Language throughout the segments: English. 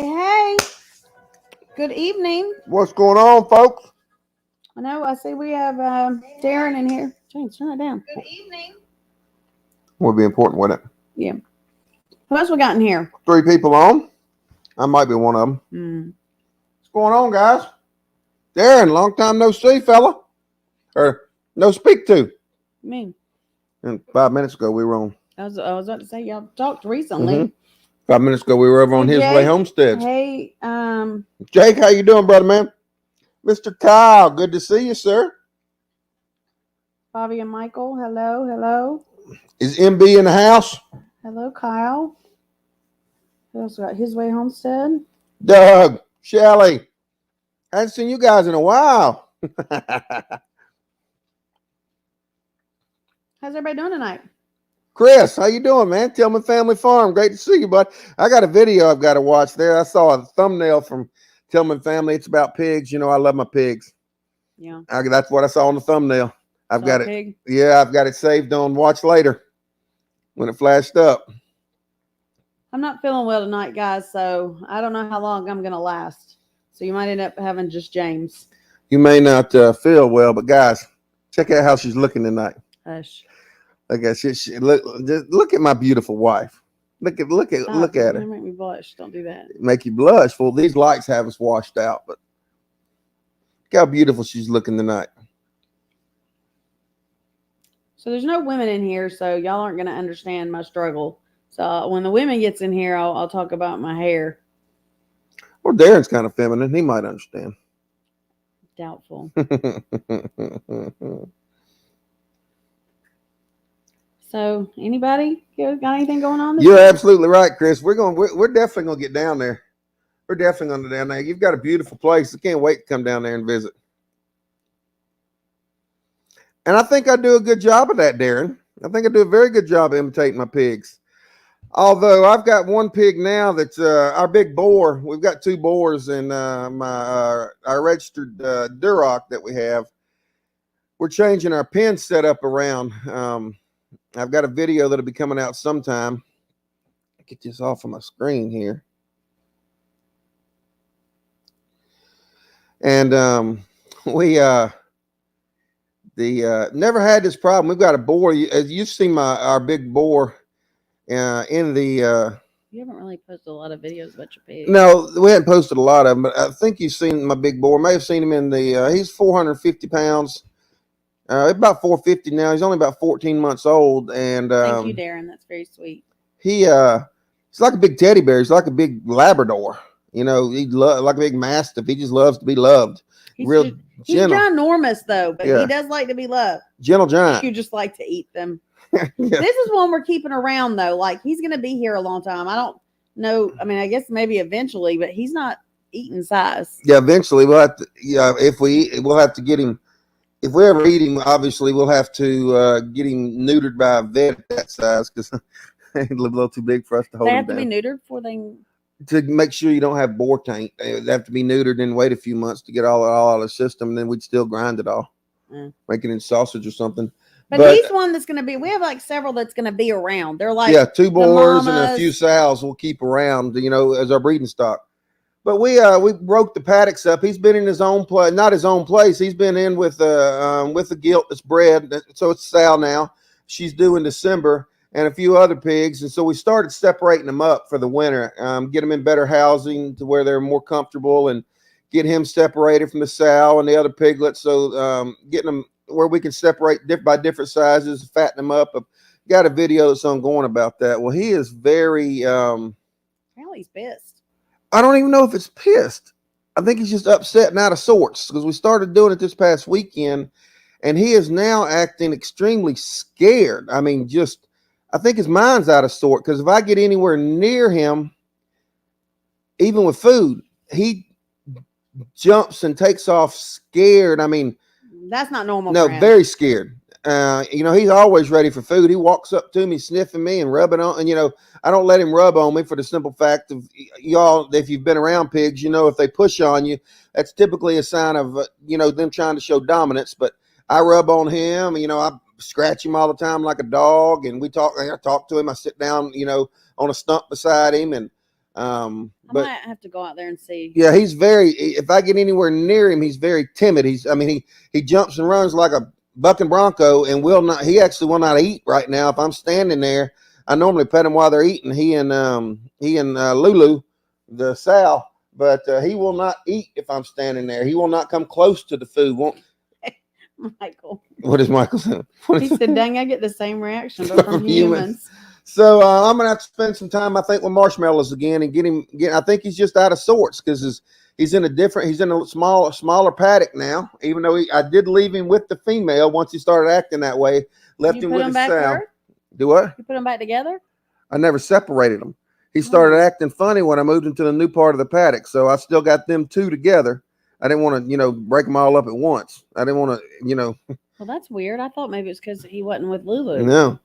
Hey. Good evening. What's going on, folks? I know. I see we have Darren in here. James, turn it down. Good evening. Would be important, wouldn't it? Yeah. Who else we got in here? 3 people on. I might be one of them. What's going on, guys? Darren, long time no see, fella. Or no speak to. Me. And 5 minutes ago, we were on. I was about to say y'all talked recently. 5 minutes ago, we were over on his way homesteads. Hey, Jake, how you doing, brother, man? Mr. Kyle, good to see you, sir. Bobby and Michael, hello. Is MB in the house? Hello, Kyle. Who else got his way homestead? Doug, Shelly. I haven't seen you guys in a while. How's everybody doing tonight? Chris, how you doing, man? Tillman Family Farm. Great to see you, bud. I got a video I've got to watch there. I saw a thumbnail from Tillman Family. It's about pigs. You know, I love my pigs. Yeah. That's what I saw on the thumbnail. I've got it. Pig? Yeah, I've got it saved on watch later when it flashed up. I'm not feeling well tonight, guys, so I don't know how long I'm going to last. So you might end up having just James. You may not feel well, but guys, check out how she's looking tonight. Hush. Look at my beautiful wife. Look at her. Make me blush. Don't do that. Make you blush. Well, these lights have us washed out, but look how beautiful she's looking tonight. So there's no women in here, so y'all aren't going to understand my struggle. So when the women gets in here, I'll talk about my hair. Well, Darren's kind of feminine. He might understand. Doubtful. So anybody got anything going on? You're absolutely right, Chris. We're definitely gonna get down there. We're definitely gonna go down there. You've got a beautiful place. I can't wait to come down there and visit. And I think I do a good job of that, Darren. I think I do a very good job of imitating my pigs. Although I've got one pig now that's our big boar. We've got 2 boars in our registered Duroc that we have. We're changing our pen setup around. I've got a video that'll be coming out sometime. Get this off of my screen here. And we never had this problem. We've got a boar. As you've seen our big boar in the. You haven't really posted a lot of videos about your pig. No, we haven't posted a lot of them, but I think you've seen my big boar. May have seen him in the. He's 450 pounds. About 450 now. He's only about 14 months old, and thank you, Darren. That's very sweet. He's like a big teddy bear. He's like a big Labrador. You know, he's like a big mastiff. He just loves to be loved. He's gentle. He's ginormous though, but Yeah. he does like to be loved. Gentle giant. You just like to eat them. Yeah. This is one we're keeping around though. Like he's going to be here a long time. I don't know. I mean, I guess maybe eventually, but he's not eating size. Yeah, eventually we'll have to. Yeah, we'll have to get him. If we ever eat him, obviously we'll have to get him neutered by a vet at that size because he's a little too big for us to hold. They him have to down. be neutered before they. To make sure you don't have boar taint. They have to be neutered and wait a few months to get all out of the system, and then we'd still grind it all, make it in sausage or something. But he's one that's going to be. We have like several that's going to be around. They're like 2 boars and a few sows we'll keep around, you know, as our breeding stock. But we broke the paddocks up. He's been in his own place, not his own place. He's been in with a gilt that's bred. So it's Sal now. She's due in December, and a few other pigs. And so we started separating them up for the winter, get them in better housing to where they're more comfortable, and get him separated from the sow and the other piglets. So getting them where we can separate by different sizes, fatten them up. I've got a video that's ongoing about that. Well, he is very. Apparently he's pissed. I don't even know if it's pissed. I think he's just upset and out of sorts because we started doing it this past weekend, and he is now acting extremely scared. I mean, I think his mind's out of sort because if I get anywhere near him, even with food, he jumps and takes off scared. I mean, that's not normal. No, very scared. You know, he's always ready for food. He walks up to me, sniffing me and rubbing on. And, you know, I don't let him rub on me for the simple fact of y'all, if you've been around pigs, you know, if they push on you, that's typically a sign of, you know, them trying to show dominance. But I rub on him, you know, I scratch him all the time like a dog. And I talk to him. I sit down, you know, on a stump beside him. And I But might have to go out there and see. yeah, he's very. If I get anywhere near him, he's very timid. I mean, he jumps and runs like a bucking bronco, and will not. He actually will not eat right now. If I'm standing there, I normally pet him while they're eating. He and Lulu, the sow, but he will not eat if I'm standing there. He will not come close to the food. Won't. Michael. What is Michael saying? He said, "Dang, I get the same reaction, but from humans." So I'm gonna have to spend some time, I think, with Marshmallows again and get him. I think he's just out of sorts because he's in a smaller paddock now. Even though I did leave him with the female once he started acting that way. Left him with his sow. Do what? You put them back together? I never separated them. He started acting funny when I moved into the new part of the paddock, so I still got them two together. I didn't want to, break them all up at once. I didn't want to, Well, that's weird. I thought maybe it's because he wasn't with Lulu. No.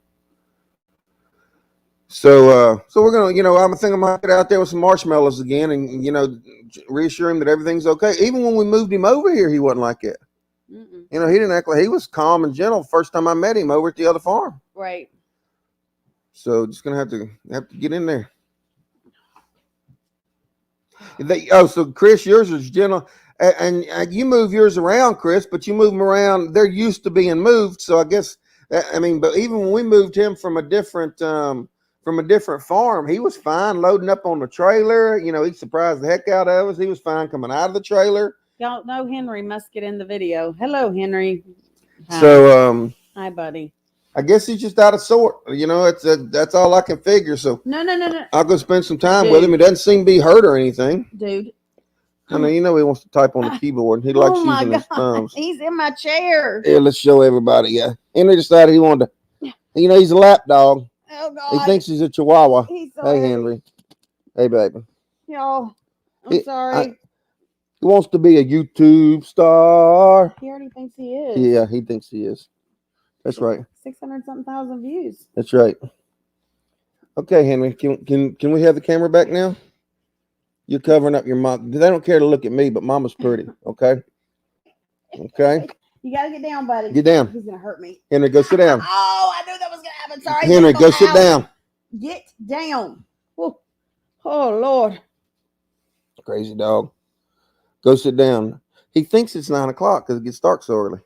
So we're gonna, I'm thinking I might get out there with some Marshmallows again, and reassure him that everything's okay. Even when we moved him over here, he wasn't like that. Mm-mm. He didn't act like he was calm and gentle the first time I met him over at the other farm. Right. So just gonna have to get in there. So Chris, yours is gentle, and you move yours around, Chris, but you move them around. They're used to being moved, so I guess but even when we moved him from a different farm, he was fine loading up on the trailer. He surprised the heck out of us. He was fine coming out of the trailer. Y'all know Henry must get in the video. Hello, Henry. Hi. So hi, buddy. I guess he's just out of sort. That's all I can figure. So no. I'll go spend some time with him. He doesn't seem to be hurt or anything. Dude. I mean, he wants to type on the keyboard. He likes using his thumbs. He's in my chair. Yeah, let's show everybody. Yeah. Henry decided he wanted to, he's a lap dog. Oh, God. He thinks he's a chihuahua. He's hey, Henry. Hey, baby. Y'all, I'm sorry. He wants to be a YouTube star. He already thinks he is. Yeah, he thinks he is. That's right. 600-something thousand views. That's right. Okay, Henry, can we have the camera back now? You're covering up your mom. They don't care to look at me, but Mama's pretty. Okay. Okay. You gotta get down, buddy. Get down. He's gonna hurt me. Henry, go sit down. Oh, I knew that was gonna happen. Sorry. Henry, go sit down. Get down. Oh Lord. Crazy dog. Go sit down. He thinks it's 9 o'clock because it gets dark so early.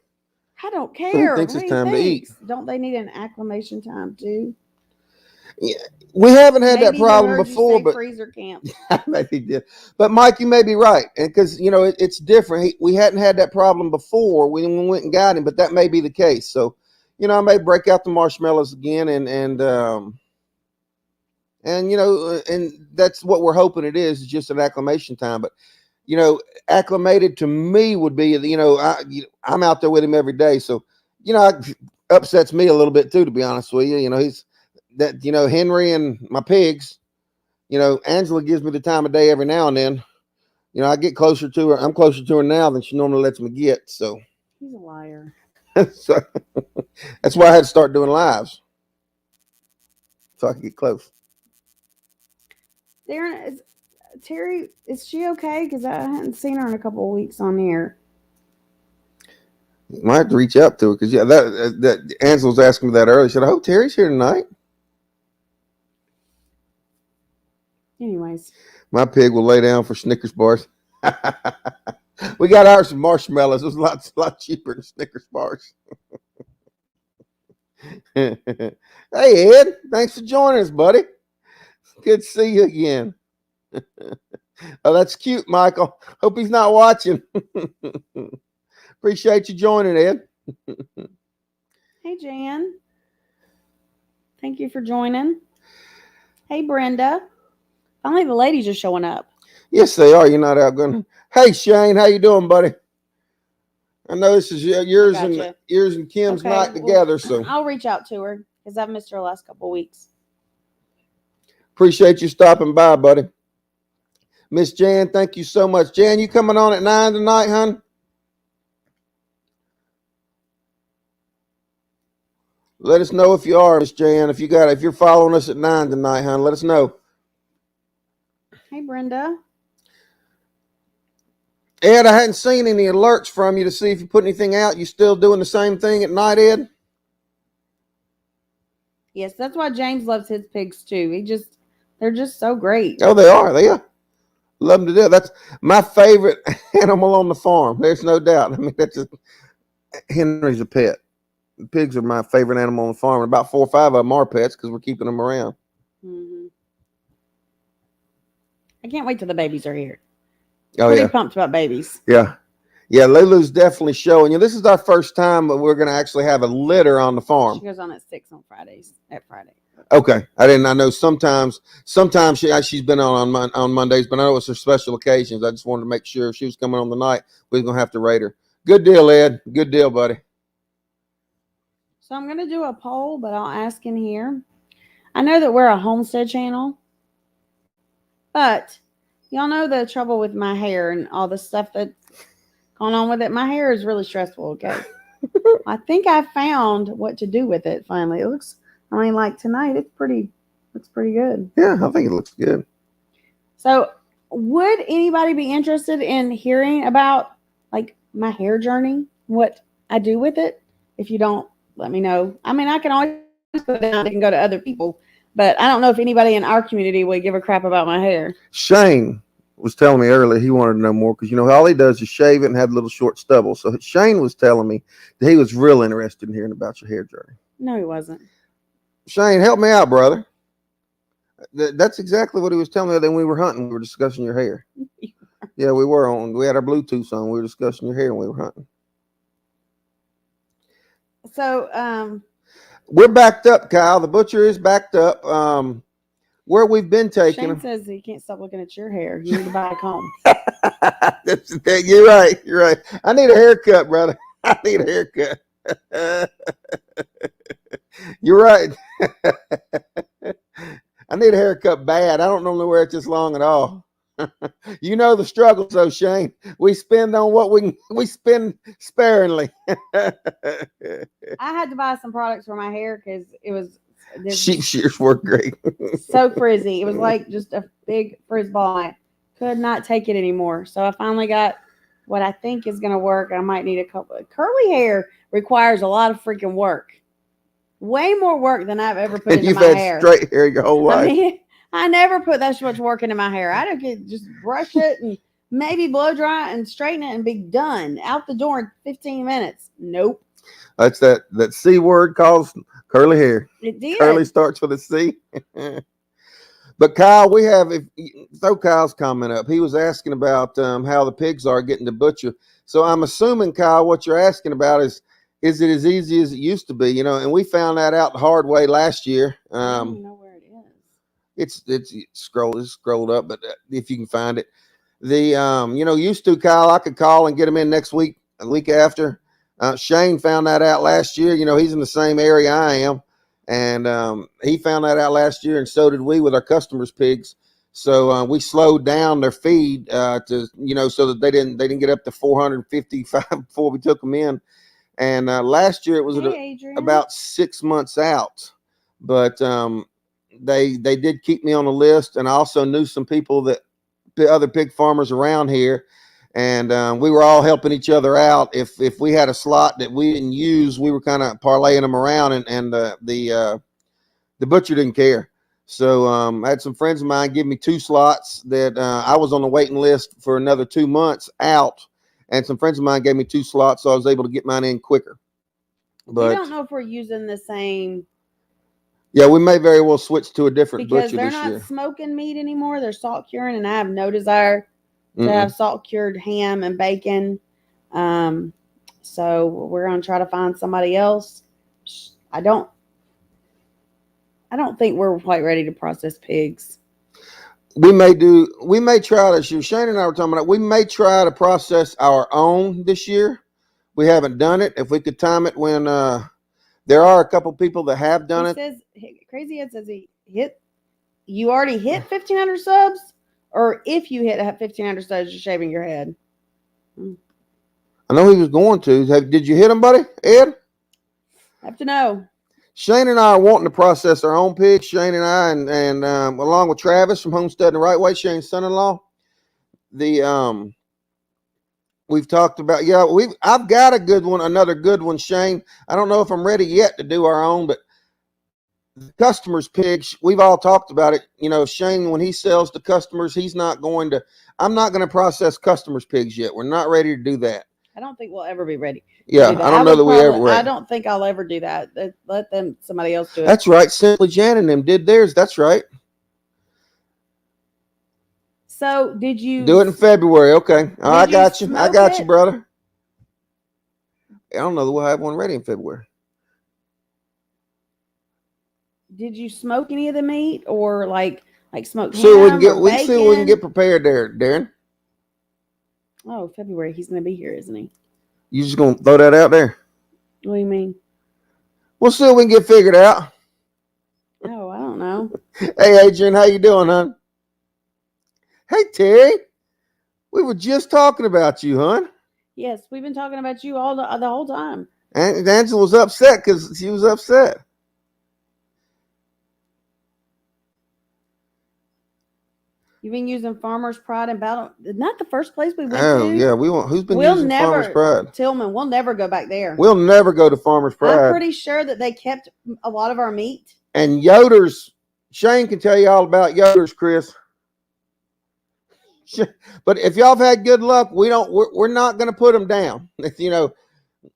I don't care. He thinks it's time to eat. Don't they need an acclimation time too? Yeah, we haven't had that problem before, but freezer camp. Maybe did. But Mike, you may be right, and because it's different. We hadn't had that problem before when we went and got him, but that may be the case. So, I may break out the Marshmallows again, and that's what we're hoping it is just an acclimation time. But acclimated to me would be I'm out there with him every day, so upsets me a little bit too, to be honest with you. He's that Henry and my pigs. Angela gives me the time of day every now and then. I get closer to her. I'm closer to her now than she normally lets me get. So he's a liar. So that's why I had to start doing lives so I could get close. Darren, Terry, is she okay? Because I hadn't seen her in a couple of weeks on here. You might have to reach out to her because that Ansel was asking me that earlier. She said, "I hope Terry's here tonight." Anyways, my pig will lay down for Snickers bars. We got ours some Marshmallows. It was a lot cheaper than Snickers bars. Hey Ed, thanks for joining us, buddy. Good to see you again. Oh, that's cute, Michael. Hope he's not watching. Appreciate you joining, Ed. Hey, Jan. Thank you for joining. Hey, Brenda. Finally, the ladies are showing up. Yes, they are. You're not outgoing. Hey, Shane. How you doing, buddy? I know this is yours and Kim's night together. So I'll reach out to her because I've missed her the last couple of weeks. Appreciate you stopping by, buddy. Miss Jan, thank you so much. Jan, you coming on at 9 tonight, hon? Let us know if you are, Miss Jan. If you're following us at 9 tonight, hon, let us know. Hey, Brenda. Ed, I hadn't seen any alerts from you to see if you put anything out. You still doing the same thing at night, Ed? Yes, that's why James loves his pigs too. He just They're just so great. Oh, they are. They are. Love them to death. That's my favorite animal on the farm. There's no doubt. I mean, that's just Henry's a pet. Pigs are my favorite animal on the farm. And about 4 or 5 of them are pets because we're keeping them around. Mm-hmm. I can't wait till the babies are here. Oh, Pretty yeah. pumped about babies. Yeah. Yeah, Lulu's definitely showing you. This is our first time that we're going to actually have a litter on the farm. She goes on at 6 on Fridays. At Friday. Okay, I know sometimes she's been on Mondays, but I know it's for special occasions. I just wanted to make sure if she was coming on the night, we were gonna have to rate her. Good deal, Ed. Good deal, buddy. So I'm gonna do a poll, but I'll ask in here. I know that we're a homestead channel, but y'all know the trouble with my hair and all the stuff that's going on with it. My hair is really stressful. Okay, I think I found what to do with it. Finally, it looks. I mean, like tonight, looks pretty good. Yeah, I think it looks good. So, would anybody be interested in hearing about like my hair journey, what I do with it? If you don't, let me know. I mean, I can always put it down. It can go to other people, but I don't know if anybody in our community would give a crap about my hair. Shane was telling me earlier he wanted to know more because all he does is shave it and have a little short stubble. So Shane was telling me that he was real interested in hearing about your hair journey. No, he wasn't. Shane, help me out, brother. That's exactly what he was telling me. Then we were hunting. We were discussing your hair. Yeah, we were on. We had our Bluetooth on. We were discussing your hair when we were hunting. So, we're backed up, Kyle. The butcher is backed up. Where we've been taking Shane them. says he can't stop looking at your hair. You need to buy a comb. You're right. You're right. I need a haircut, brother. I need a haircut. You're right. I need a haircut bad. I don't normally wear it this long at all. You know the struggle, so Shane. We spend on what we spend sparingly. I had to buy some products for my hair because it was sheep shears work great. so frizzy. It was like just a big frizz ball. I could not take it anymore. So I finally got what I think is going to work. I might need a couple. Curly hair requires a lot of freaking work. Way more work than I've ever put into You've my had hair. straight hair your whole life. I mean, I never put that much work into my hair. I don't get just brush it and maybe blow dry and straighten it and be done. Out the door in 15 minutes. Nope. That's that C word called curly hair. It did. Curly starts with a C. But Kyle, we have, throw Kyle's comment up. He was asking about how the pigs are getting to butcher. So I'm assuming, Kyle, what you're asking about is it as easy as it used to be? And we found that out the hard way last year. I don't even know where it is. It's scrolled up, but if you can find it, used to, Kyle, I could call and get him in next week, a week after. Shane found that out last year. He's in the same area I am, and he found that out last year, and so did we with our customers' pigs. So we slowed down their feed so that they didn't get up to 455 before we took them in. And last year it was about 6 months out, but they did keep me on the list, and I also knew some people that other pig farmers around here, and we were all helping each other out. If we had a slot that we didn't use, we were kind of parlaying them around, and the butcher didn't care. So I had some friends of mine give me 2 slots that I was on the waiting list for another 2 months out. And some friends of mine gave me 2 slots, so I was able to get mine in quicker. But I don't know if we're using the same. Yeah, we may very well switch to a different because butcher they're this not year. smoking meat anymore. They're salt curing, and I have no desire to have salt cured ham and bacon. So we're gonna try to find somebody else. I don't think we're quite ready to process pigs. We may try this year. Shane and I were talking about it. We may try to process our own this year. We haven't done it. If we could time it when there are a couple people that have done it. Crazy Ed says you already hit 1,500 subs, or if you hit 1,500 subs, you're shaving your head. I know he was going to. Did you hit him, buddy? Ed? I have to know. Shane and I are wanting to process our own pigs. Shane and I, and along with Travis from Homestead the Right Way, Shane's son-in-law. We've talked about, I've got a good one, another good one, Shane. I don't know if I'm ready yet to do our own, but customers' pigs, we've all talked about it. You know, Shane, when he sells to customers, I'm not going to process customers' pigs yet. We're not ready to do that. I don't think we'll ever be ready. Yeah, I don't know that we ever. I don't think I'll ever do that. Let somebody else do it. That's right. Simply Jan and them did theirs. That's right. So did you do it in February? Okay, I got you. I got you, brother. I don't know that we'll have one ready in February. Did you smoke any of the meat or like smoked ham so or we see what we can get prepared there, Darren. Oh, February. He's going to be here, isn't he? You just going to throw that out there? What do you mean? We'll see what we can get figured out. Oh, I don't know. Hey, Adrian, how you doing, hon? Hey, Terry. We were just talking about you, hon. Yes, we've been talking about you all the whole time. And Angela was upset because she was upset. You've been using Farmer's Pride and Battle. Isn't that the first place we went to? Oh, yeah. Who's been using Farmer's Pride? Tillman, we'll never go back there. We'll never go to Farmer's Pride. I'm pretty sure that they kept a lot of our meat. And Yoder's, Shane can tell you all about Yoder's, Chris. But if y'all have had good luck, we're not going to put them down. You know,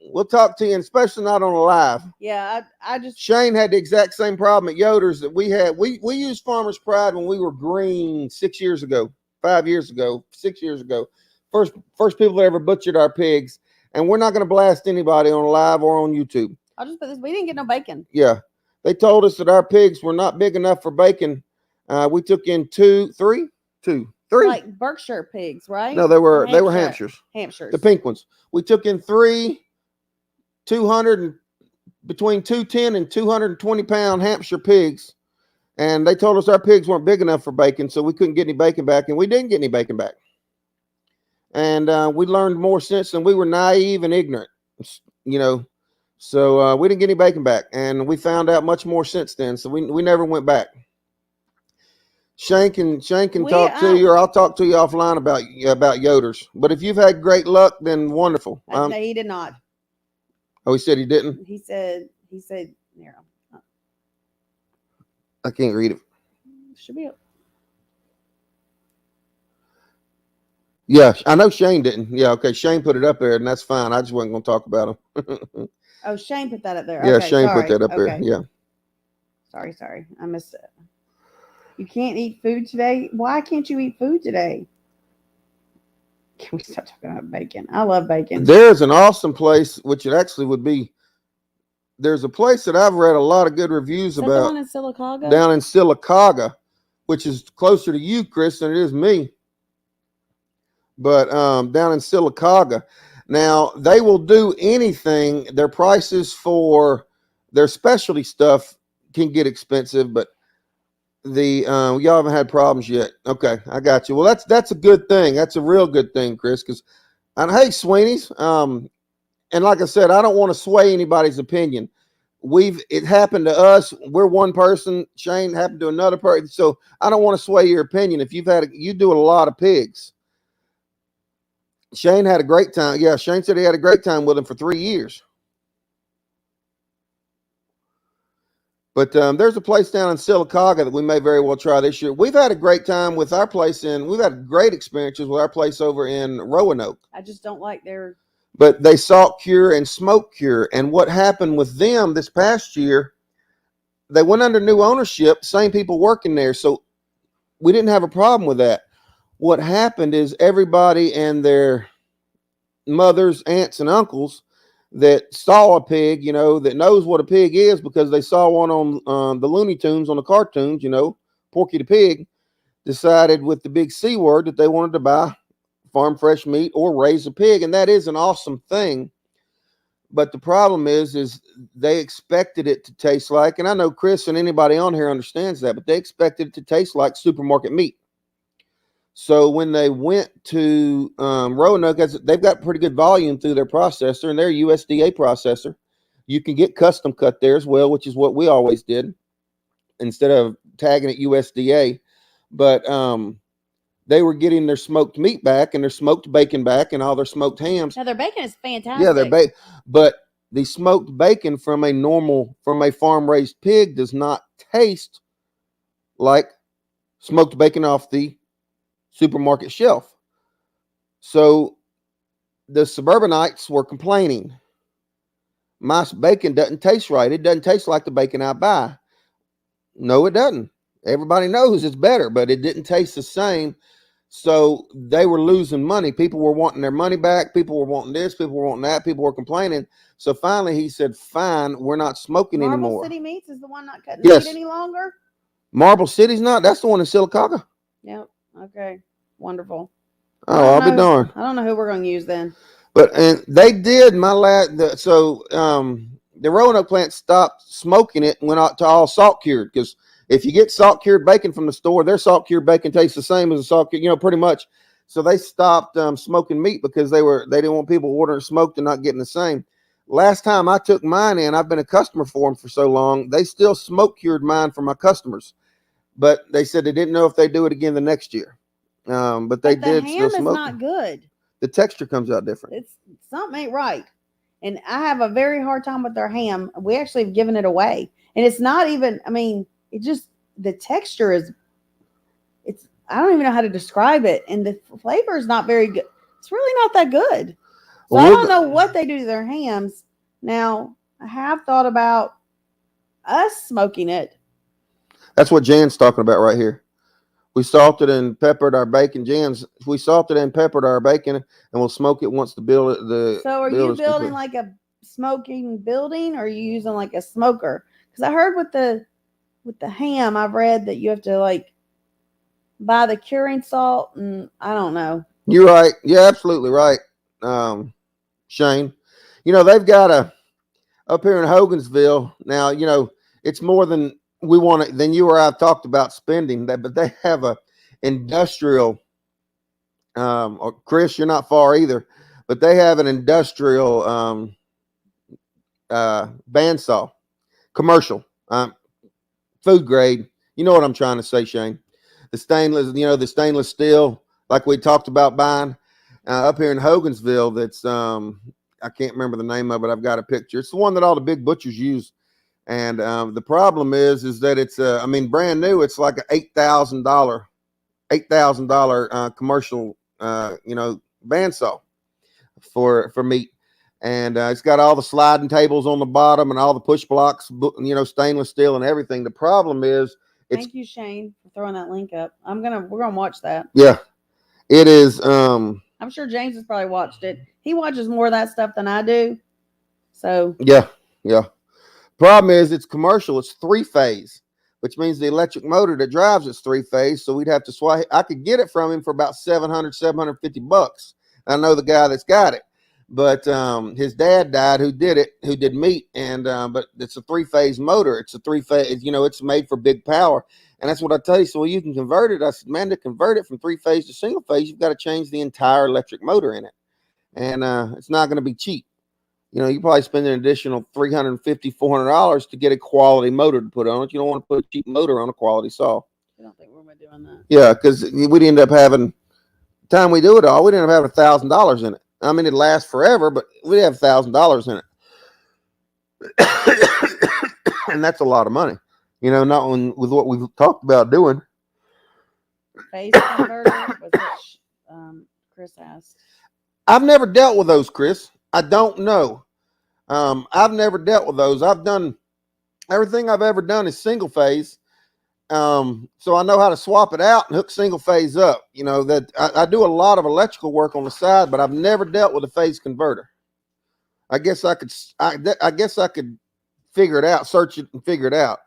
we'll talk to you, and especially not on a live. Yeah, I just Shane had the exact same problem at Yoder's that we had. We used Farmer's Pride when we were green 6 years ago, 5 years ago, 6 years ago. First people that ever butchered our pigs, and we're not going to blast anybody on live or on YouTube. I'll just put this. We didn't get no bacon. Yeah, they told us that our pigs were not big enough for bacon. We took in three. Like Berkshire pigs, right? No, they were Hampshires. Hampshires. The pink ones. We took in 200 between 210 and 220 pound Hampshire pigs, and they told us our pigs weren't big enough for bacon, so we couldn't get any bacon back, and we didn't get any bacon back. And we learned more sense, and we were naive and ignorant, you know. So we didn't get any bacon back, and we found out much more since then. So we never went back. Shane can talk to you, or I'll talk to you offline about Yoder's. But if you've had great luck, then wonderful. No, he did not. Oh, he said he didn't? He said, here. I can't read it. Should be up. Yeah, I know Shane didn't. Yeah, okay. Shane put it up there, and that's fine. I just wasn't going to talk about him. Oh, Shane put that up there. Yeah, okay, Shane put that up there. Yeah. Sorry. I missed it. You can't eat food today? Why can't you eat food today? Can we stop talking about bacon? I love bacon. There's an awesome place, which it actually would be. There's a place that I've read a lot of good reviews about. Down in Sylacauga? Down in Sylacauga, which is closer to you, Chris, than it is me. But down in Sylacauga. Now, they will do anything. Their prices for their specialty stuff can get expensive, but y'all haven't had problems yet. Okay, I got you. Well, that's a good thing. That's a real good thing, Chris. And hey, Sweeney's. And like I said, I don't want to sway anybody's opinion. It happened to us. We're one person. Shane happened to another person. So I don't want to sway your opinion. If you do a lot of pigs. Shane had a great time. Yeah, Shane said he had a great time with him for 3 years. But there's a place down in Sylacauga that we may very well try this year. We've had a great time with our place we've had great experiences with our place over in Roanoke. I just don't like their. But they salt cure and smoke cure. And what happened with them this past year, they went under new ownership, same people working there. So we didn't have a problem with that. What happened is everybody and their mothers, aunts, and uncles that saw a pig, you know, that knows what a pig is because they saw one on the Looney Tunes, on the cartoons, you know, Porky the Pig, decided with the big C word that they wanted to buy farm fresh meat or raise a pig. And that is an awesome thing. But the problem is they expected it to taste like, and I know Chris and anybody on here understands that, but they expected it to taste like supermarket meat. So when they went to Roanoke, they've got pretty good volume through their processor, and their USDA processor. You can get custom cut there as well, which is what we always did instead of tagging it USDA. But they were getting their smoked meat back and their smoked bacon back and all their smoked hams. Now, their bacon is fantastic. Yeah, but the smoked bacon from a farm raised pig does not taste like smoked bacon off the supermarket shelf. So the suburbanites were complaining, my bacon doesn't taste right. It doesn't taste like the bacon I buy. No, it doesn't. Everybody knows it's better, but it didn't taste the same. So they were losing money. People were wanting their money back. People were wanting this. People were wanting that. People were complaining. So finally he said, fine, we're not smoking Marble anymore. City Meats is the one not cutting Yes. meat any longer? Marble City's not. That's the one in Sylacauga. Yep. Okay. Wonderful. Oh, I'll be darned. I don't know who we're going to use then. But and they did the Roanoke plant stopped smoking it and went out to all salt cured, because if you get salt cured bacon from the store, their salt cured bacon tastes the same as a salt cured, pretty much. So they stopped smoking meat because they didn't want people ordering smoked and not getting the same. Last time I took mine in, I've been a customer for them for so long, they still smoke cured mine for my customers, but they said they didn't know if they do it again the next year. But they did still smoke. The ham is not good. The texture comes out different. It's something ain't right. And I have a very hard time with their ham. We actually have given it away. And it's not even, it just, the texture is, I don't even know how to describe it. And the flavor is not very good. It's really not that good. So I don't know what they do to their hams. Now, I have thought about us smoking it. That's what Jan's talking about right here. We salted and peppered our bacon. We salted and peppered our bacon, and we'll smoke it once the So are you building like a smoking building, or are you using like a smoker? Because I heard with the ham, I've read that you have to like buy the curing salt, and I don't know. You're right. You're absolutely right, Shane. They've got up here in Hogansville now. It's more than we want to, than you or I've talked about spending that, but they have a industrial, or Chris, you're not far either, but they have an industrial, bandsaw, commercial, food grade. You know what I'm trying to say, Shane? The stainless steel, like we talked about buying, up here in Hogansville. That's, I can't remember the name of it. I've got a picture. It's the one that all the big butchers use. And the problem is that it's brand new. It's like a $8,000 commercial bandsaw for meat, and it's got all the sliding tables on the bottom and all the push blocks, stainless steel and everything. The problem is, thank you, Shane, for throwing that link up. We're gonna watch that. Yeah, it is. I'm sure James has probably watched it. He watches more of that stuff than I do. So yeah. Problem is, it's commercial. It's 3-phase, which means the electric motor that drives it's 3-phase. So we'd have to swap. I could get it from him for about $750. I know the guy that's got it, but his dad died who did meat, and but it's a 3-phase motor. It's a 3-phase. It's made for big power, and that's what I tell you. So you can convert it. I said, man, to convert it from 3-phase to single phase, you've got to change the entire electric motor in it, and it's not going to be cheap. You probably spend an additional $350, $400 to get a quality motor to put on it. You don't want to put a cheap motor on a quality saw. I don't think we're going to be doing that. Yeah, because we'd end up having, the time we do it all, we'd end up having $1,000 in it. It lasts forever, but we'd have $1,000 in it. And that's a lot of money. Not with what we've talked about doing. Phase converter was what Chris asked. I've never dealt with those, Chris. I don't know. I've never dealt with those. I've done everything I've ever done is single phase. So I know how to swap it out and hook single phase up. That I do a lot of electrical work on the side, but I've never dealt with a phase converter. I guess I could figure it out, search it and figure it out.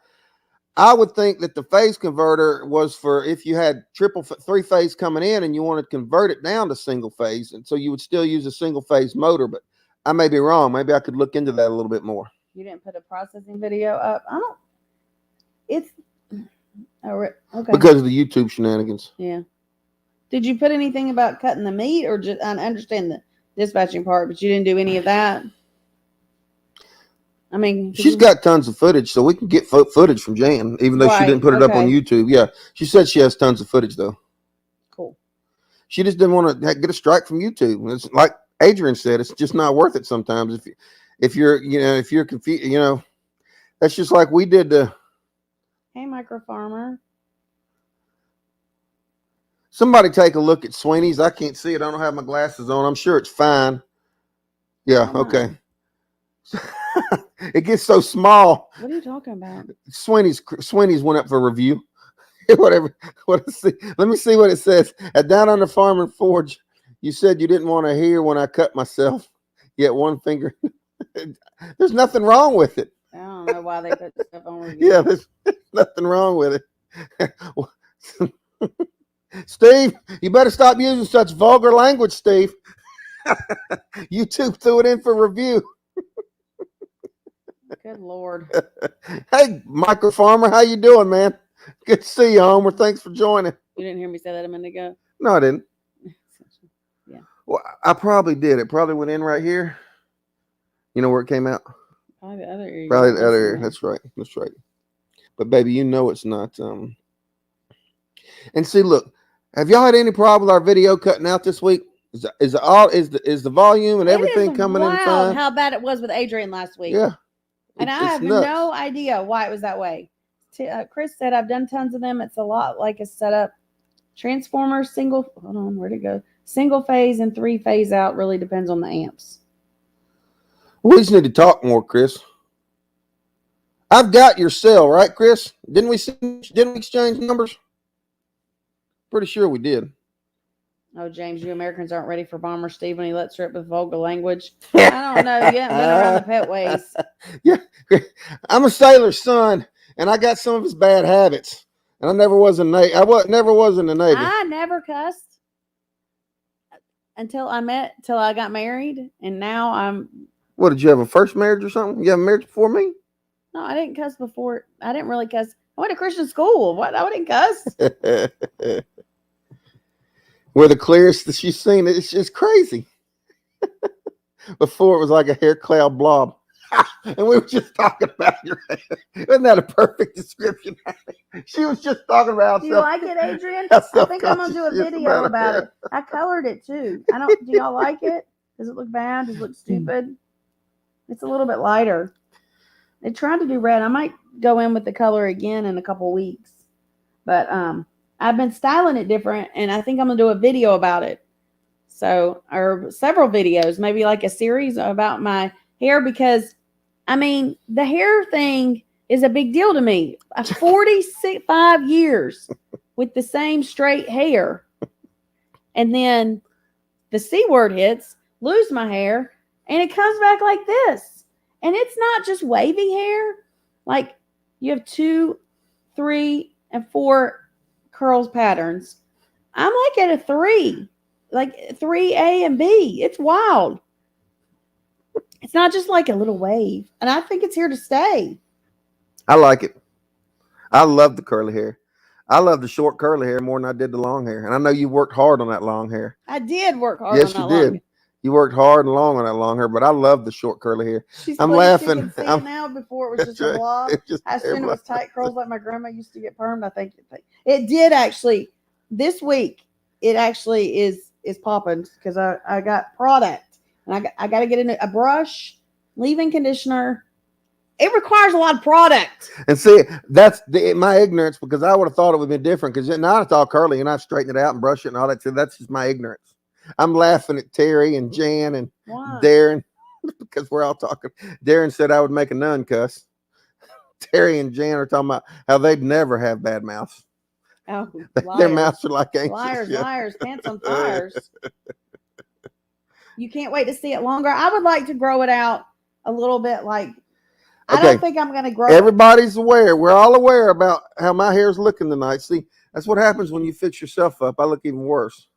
I would think that the phase converter was for if you had 3-phase coming in and you want to convert it down to single phase. And so you would still use a single phase motor, but I may be wrong. Maybe I could look into that a little bit more. You didn't put a processing video up? Okay. Because of the YouTube shenanigans. Yeah. Did you put anything about cutting the meat, or just, I understand the dispatching part, but you didn't do any of that? She's got tons of footage, so we can get footage from Jan, even though she didn't put it up on YouTube. Yeah, she said she has tons of footage, though. Cool. She just didn't want to get a strike from YouTube. It's like Adrian said, it's just not worth it sometimes. if you're confused, that's just like we did the. Hey, micro farmer. Somebody take a look at Sweeney's. I can't see it. I don't have my glasses on. I'm sure it's fine. Yeah. Oh, Okay. It gets so small. What are you talking about? Sweeney's went up for review. Whatever. Let me see what it says. At Down Under Farm and Forge, you said you didn't want to hear when I cut myself. Yet one finger. There's nothing wrong with it. I don't know why they put stuff on review. Yeah, there's nothing wrong with it. Steve, you better stop using such vulgar language, Steve. YouTube threw it in for review. Good Lord. Hey, Micro Farmer, how you doing, man? Good to see you, Homer. Thanks for joining. You didn't hear me say that a minute ago? No, I didn't. Yeah. Well, I probably did. It probably went in right here. You know where it came out? Probably the other ear. Probably the other ear. That's right. That's right. But baby, it's not. And see, look, have y'all had any problem with our video cutting out this week? Is the volume and everything coming in fine? How bad it was with Adrian last week. Yeah. And I have no idea why it was that way. Chris said, I've done tons of them. It's a lot like a setup. Transformer, hold on, where'd it go? Single phase and 3-phase out really depends on the amps. We just need to talk more, Chris. I've got your cell, right, Chris? Didn't we exchange numbers? Pretty sure we did. Oh, James, you Americans aren't ready for Bomber Steve when he lets rip with vulgar language. I don't know. You haven't been around the pet ways. Yeah, I'm a sailor's son, and I got some of his bad habits. And I never was in the never was in the Navy. I never cussed until I got married, and now I'm. What, did you have a first marriage or something? You have a marriage before me? No, I didn't cuss before. I didn't really cuss. I went to Christian school. What? I didn't cuss. We're the clearest that she's seen. It's just crazy. Before it was like a hair cloud blob. And we were just talking about your hair. Isn't that a perfect description? She was just talking about. Do you like it, Adrian? I think I'm gonna do a video about it. I colored it too. Do y'all like it? Does it look bad? Does it look stupid? It's a little bit lighter. They tried to do red. I might go in with the color again in a couple weeks. But I've been styling it different, and I think I'm gonna do a video about it. So, or several videos, maybe like a series about my hair, because I mean, the hair thing is a big deal to me. 45 years with the same straight hair. And then the C word hits, lose my hair, and it comes back like this. And it's not just wavy hair. Like you have 2, 3, and 4 curls patterns. I'm like at a 3, like 3A and B. It's wild. It's not just like a little wave. And I think it's here to stay. I like it. I love the curly hair. I love the short curly hair more than I did the long hair. And I know you worked hard on that long hair. I did work hard on that long hair. Yes, you did. You worked hard and long on that long hair, but I love the short curly hair. I'm laughing. She can see it now. Before it was just a blob. I assumed it was tight curls like my grandma used to get permed. I think it did actually. This week, it actually is popping because I got product. And I got to get a brush, leave-in conditioner. It requires a lot of product. And see, that's my ignorance, because I would have thought it would have been different, because now it's all curly and I've straightened it out and brushed it and all that. So that's just my ignorance. I'm laughing at Terry and Jan and Darren because we're all talking. Darren said I would make a nun cuss. Terry and Jan are talking about how they'd never have bad mouths. Oh, their mouths are like angels. Liars, pants on fires. You can't wait to see it longer. I would like to grow it out a little bit. Like, I don't think I'm going to grow. Everybody's aware. We're all aware about how my hair's looking tonight. See, that's what happens when you fix yourself up. I look even worse.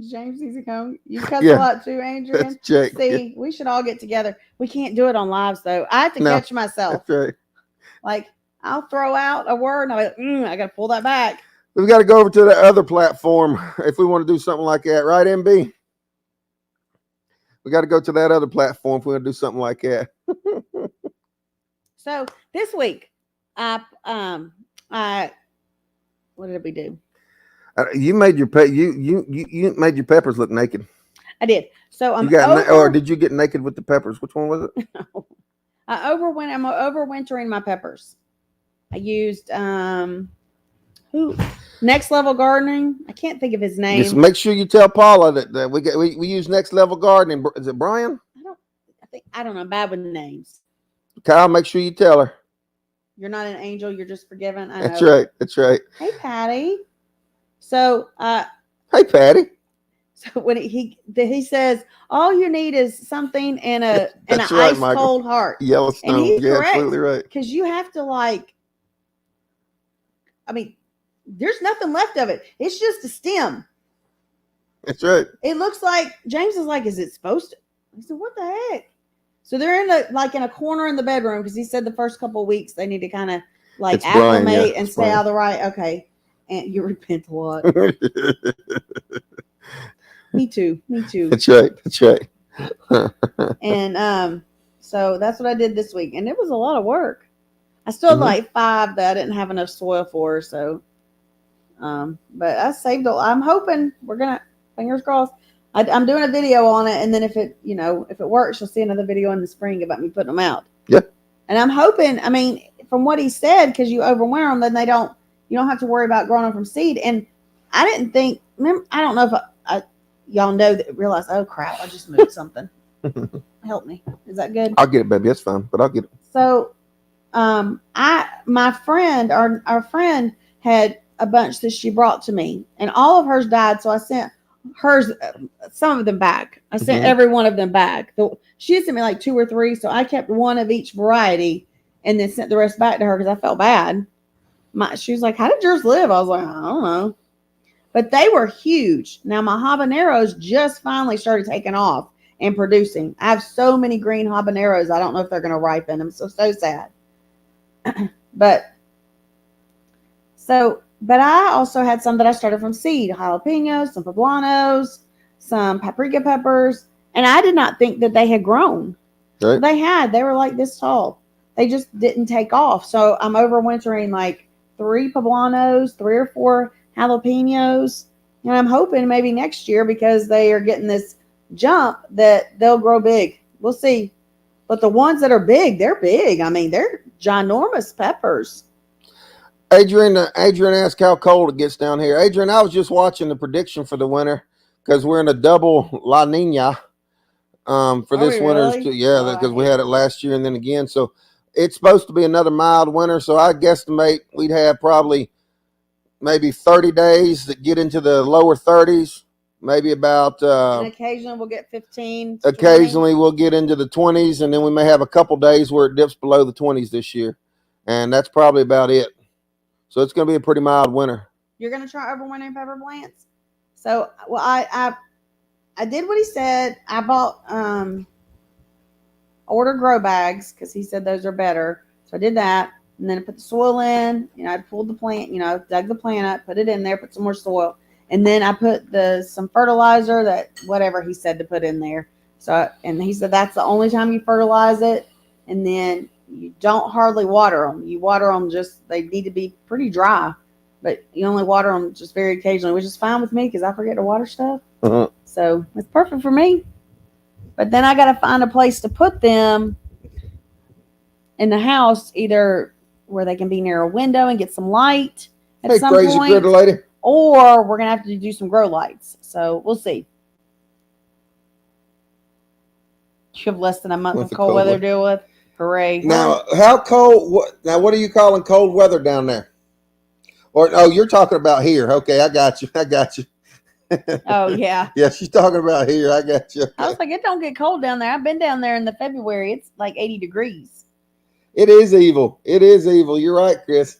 James needs to come. You cuss a lot too, Adrian. Jake. See, we should all get together. We can't do it on lives though. I have to catch myself. That's right. Like, I'll throw out a word and I'm like, I got to pull that back. We've got to go over to the other platform if we want to do something like that, right, MB? We got to go to that other platform if we want to do something like that. So this week, what did we do? You made your you made your peppers look naked. I did. So I'm You got over. or did you get naked with the peppers? Which one was it? I'm overwintering my peppers. I used Next Level Gardening. I can't think of his name. Just make sure you tell Paula that we use Next Level Gardening. Is it Brian? I don't know. I'm bad with names. Kyle, make sure you tell her. You're not an angel. You're just forgiven. I know. That's right. That's right. Hey, Patty. So, hey, Patty. So when he says all you need is something and an right, ice Michael. cold heart. Yellowstone. And he's You're correct, absolutely right. because you have to there's nothing left of it. It's just a stem. That's right. It looks like James is like, is it supposed to? I said, what the heck? So they're in a corner in the bedroom, because he said the first couple of weeks they need to kind of acclimate and stay out of the right. Okay. And you repent a lot. Me too. That's right. That's right. And so that's what I did this week, and it was a lot of work. I still had like 5 that I didn't have enough soil for. So, but I saved. I'm hoping we're gonna, fingers crossed. I'm doing a video on it, and then if it works, you'll see another video in the spring about me putting them out. Yeah. And I'm hoping. I mean, from what he said, because you overwinter them, then you don't have to worry about growing them from seed. And I didn't think. I don't know if y'all realize. Oh crap! I just moved something. Help me. Is that good? I'll get it, baby. That's fine, but I'll get it. So, my friend, our friend had a bunch that she brought to me, and all of hers died. So I sent hers, some of them back. I sent every one of them back. She had sent me like 2 or 3. So I kept one of each variety and then sent the rest back to her, because I felt bad. She was like, how did yours live? I was like, I don't know. But they were huge. Now my habaneros just finally started taking off and producing. I have so many green habaneros. I don't know if they're going to ripen. I'm so sad. But I also had some that I started from seed: jalapenos, some poblanos, some paprika peppers, and I did not think that they had grown. Right. They were like this tall. They just didn't take off. So I'm overwintering like 3 poblanos, 3 or 4 jalapenos, and I'm hoping maybe next year, because they are getting this jump, that they'll grow big. We'll see. But the ones that are big, they're big. I mean, they're ginormous peppers. Adrian asked how cold it gets down here. Adrian, I was just watching the prediction for the winter, because we're in a double La Nina for this winter. Really? Yeah, because we had it last year and then again. So it's supposed to be another mild winter. So I guesstimate we'd have probably maybe 30 days that get into the lower 30s. Maybe about and occasionally we'll get 15. Occasionally we'll get into the 20s, and then we may have a couple days where it dips below the 20s this year, and that's probably about it. So it's going to be a pretty mild winter. You're going to try overwintering pepper plants? So, well, I did what he said. I bought ordered grow bags, because he said those are better. So I did that, and then I put the soil in. I pulled the plant. Dug the plant up, put it in there, put some more soil. And then I put some fertilizer, that whatever he said to put in there. And he said that's the only time you fertilize it. And then you don't hardly water them. You water them they need to be pretty dry. But you only water them just very occasionally, which is fine with me, because I forget to water stuff. Uh-huh. So it's perfect for me. But then I got to find a place to put them in the house, either where they can be near a window and get some light at some crazy point. critter lady. Or we're going to have to do some grow lights. So we'll see. You have less than a month of cold weather to deal with. Hooray. Now, how cold? What are you calling cold weather down there? You're talking about here. Okay, I got you. Oh, yeah. Yeah, she's talking about here. I got you. I was like, it don't get cold down there. I've been down there in the February. It's like 80 degrees. It is evil. You're right, Chris.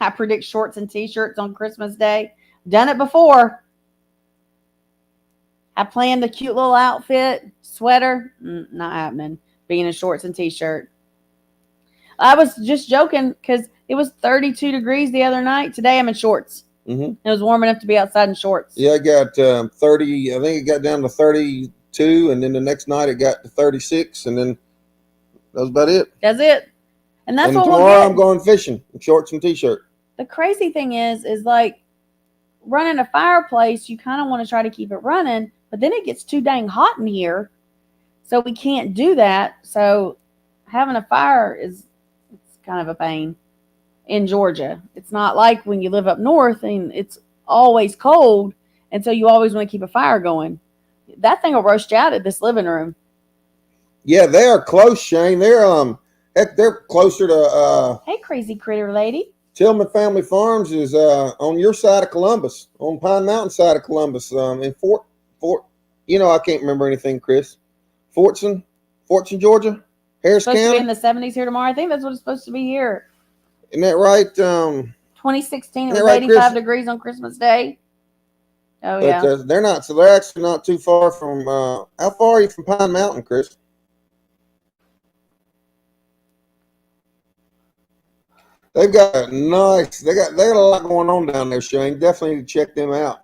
I predict shorts and t-shirts on Christmas Day. Done it before. I planned a cute little outfit, sweater. Not happening. Being in shorts and t-shirt. I was just joking, because it was 32 degrees the other night. Today I'm in shorts. Mm-hmm. It was warm enough to be outside in shorts. Yeah, I got 30. I think it got down to 32, and then the next night it got to 36, and then that was about it. That's it. And that's what tomorrow I'm going fishing in shorts and t-shirt. The crazy thing is like running a fireplace, you kind of want to try to keep it running, But then it gets too dang hot in here, so we can't do that. So having a fire it's kind of a pain in Georgia. It's not like when you live up north and it's always cold, and so you always want to keep a fire going. That thing will roast you out at this living room. Yeah, they are close, Shane. Heck, they're closer to Hey, crazy critter lady. Tillman Family Farms is on your side of Columbus, on Pine Mountain side of Columbus, in Fort. I can't remember anything, Chris. Fortson, Georgia, Harris Supposed to be in County. the 70s here tomorrow. I think that's what it's supposed to be here. Isn't that right? 2016, it was right, 85 Chris? degrees on Christmas Day. Oh, But yeah. they're not. So they're actually not too far from. How far are you from Pine Mountain, Chris? They've got a nice. They got a lot going on down there, Shane. Definitely need to check them out.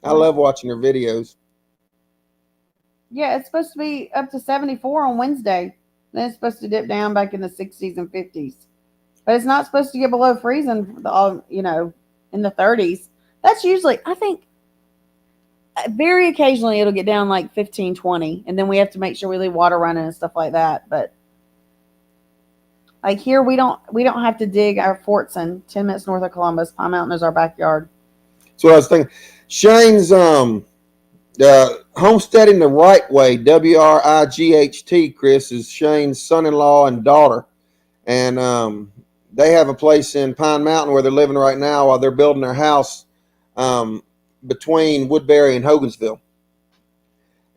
I love watching their videos. Yeah, it's supposed to be up to 74 on Wednesday. Then it's supposed to dip down back in the 60s and 50s. But it's not supposed to get below freezing, in the 30s. That's usually, I think, very occasionally it'll get down like 15, 20. And then we have to make sure we leave water running and stuff like that. But like here, we don't have to dig our Fortson 10 minutes north of Columbus. Pine Mountain is our backyard. So I was thinking, Shane's Homesteading the Right Way, WRIGHT, Chris, is Shane's son-in-law and daughter. And they have a place in Pine Mountain where they're living right now while they're building their house between Woodbury and Hogansville.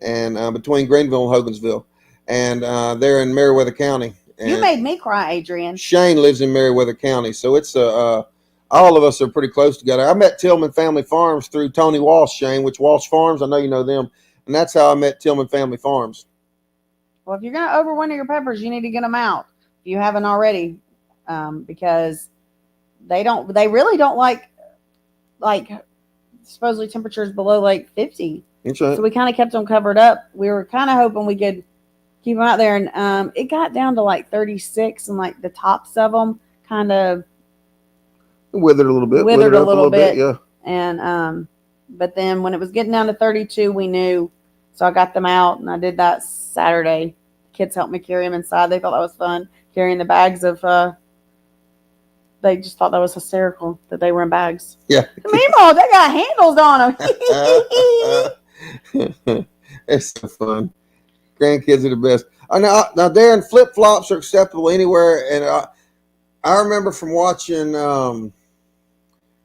And between Greenville and Hogansville. And they're in Meriwether County. And You made me cry, Adrian. Shane lives in Meriwether County. So it's all of us are pretty close together. I met Tillman Family Farms through Tony Walsh, Shane, which Walsh Farms, I know you know them. And that's how I met Tillman Family Farms. Well, if you're going to overwinter your peppers, you need to get them out if you haven't already, because they really don't like supposedly temperatures below like 50. That's right. So we kind of kept them covered up. We were kind of hoping we could keep them out there, and it got down to like 36, and like the tops of them kind of Withered a little bit. Withered a little bit. Yeah. And but then when it was getting down to 32, we knew. So I got them out, and I did that Saturday. Kids helped me carry them inside. They thought that was fun, carrying the bags of. They just thought that was hysterical that they were in bags. Yeah. Meanwhile, they got handles on them. It's so fun. Grandkids are the best. Now Darren, flip flops are acceptable anywhere, and I remember from watching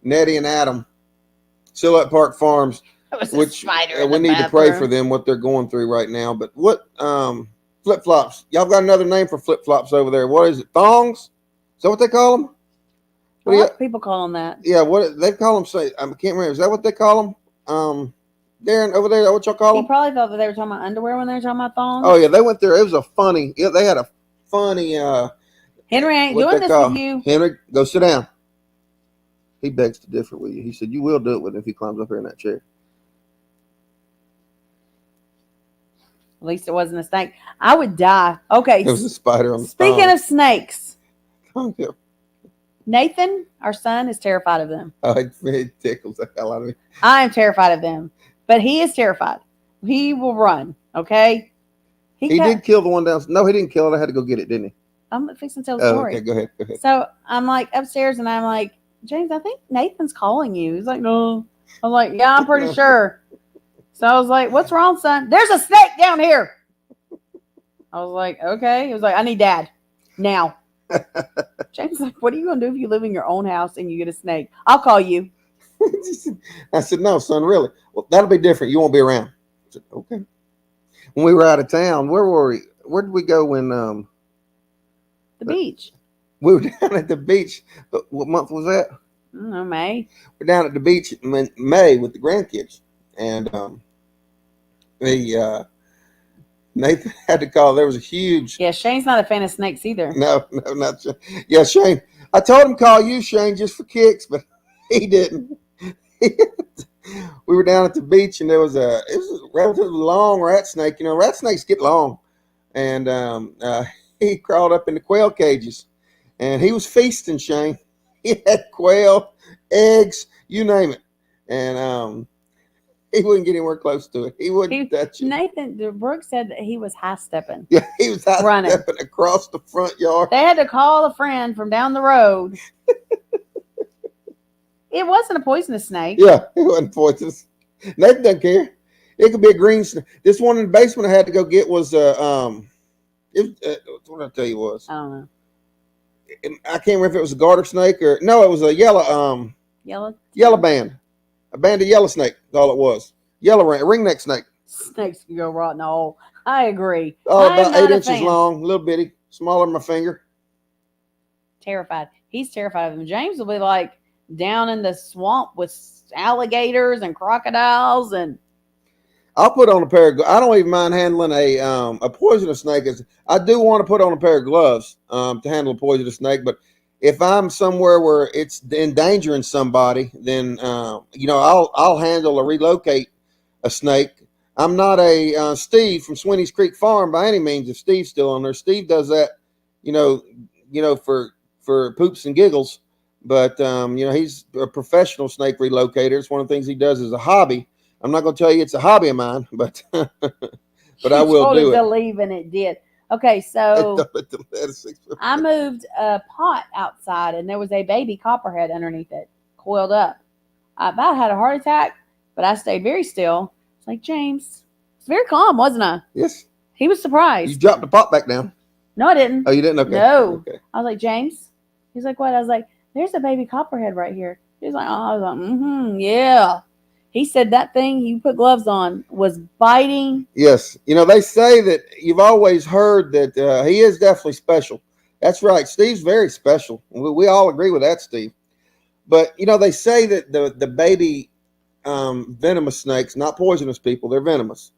Nettie and Adam, Silhouette Park Farms, which we need to pray for them, what they're going through right now. But what flip flops? Y'all got another name for flip flops over there? What is it? Thongs? Is that what they call them? What people call them that? Yeah, what they call them? Say, I can't remember. Is that what they call them? Darren, over there, is that what y'all call them? He probably thought that they were talking about underwear when they were talking about thongs. Oh yeah, they went there. It was a funny. Yeah, they had a funny. Henry ain't doing this with you. Henry, go sit down. He begs to differ with you. He said you will do it with him if he climbs up here in that chair. At least it wasn't a snake. I would die. Okay. It was a spider on the Speaking of snakes, Come here. Nathan, our son, is terrified of them. Oh, it tickles the hell out of me. I am terrified of them, but he is terrified. He will run. Okay. He did kill the one down. No, he didn't kill it. I had to go get it, didn't he? I'm fixing to tell the story. Okay, go ahead. Go ahead. So I'm like upstairs, and I'm like, James, I think Nathan's calling you. He's like, no. I'm like, yeah, I'm pretty sure. So I was like, what's wrong, son? There's a snake down here. I was like, okay. He was like, I need Dad now. James was like, what are you going to do if you live in your own house and you get a snake? I'll call you. I said, no, son, really? Well, that'll be different. You won't be around. I said, okay. When we were out of town, where were we? Where did we go when the beach? We were down at the beach. What month was that? I don't know, May. We're down at the beach in May with the grandkids. And Nathan had to call. There was a huge. Yeah, Shane's not a fan of snakes either. No, not Shane. Yeah, Shane. I told him to call you, Shane, just for kicks, but he didn't. We were down at the beach, and it was a relatively long rat snake. You know, rat snakes get long, and he crawled up in the quail cages, and he was feasting. Shane, he had quail, eggs, you name it, and He wouldn't get anywhere close to it. He wouldn't touch it. Nathan Brooks said that he was high stepping. Yeah, he was out Running. stepping across the front yard. They had to call a friend from down the road. It wasn't a poisonous snake. Yeah, it wasn't poisonous. Nathan doesn't care. It could be a green snake. This one in the basement I had to go get was what did I tell you was? I don't know. I can't remember if it was a garter snake or no, it was a yellow band. A band of yellow snake, that's all it was. Yellow ringneck snake. Snakes can go rot in the hole. I agree. Oh, I'm about not 8 a inches fan. long, little bitty, smaller than my finger. Terrified. He's terrified of them. James will be like down in the swamp with alligators and crocodiles, and I'll put on a pair of. I don't even mind handling a poisonous snake. I do want to put on a pair of gloves to handle a poisonous snake. But if I'm somewhere where it's endangering somebody, then I'll handle or relocate a snake. I'm not a Steve from Swinney's Creek Farm by any means. If Steve's still on there, Steve does that, for poops and giggles. But he's a professional snake relocator. It's one of the things he does as a hobby. I'm not going to tell you it's a hobby of mine, but I will do it. To leave, and it did. Okay, so I moved a pot outside, and there was a baby copperhead underneath it, coiled up. I about had a heart attack, but I stayed very still. It's like, James, it's very calm, wasn't I? Yes. He was surprised. You dropped the pot back down. No, I didn't. Oh, you didn't? Okay. No. Okay. I was like, James. He's like, what? I was like, there's a baby copperhead right here. He's like, oh. I was like, yeah. He said that thing you put gloves on was biting. Yes. They say that you've always heard that he is definitely special. That's right. Steve's very special. We all agree with that, Steve. But, they say that the baby venomous snakes, not poisonous people, they're venomous.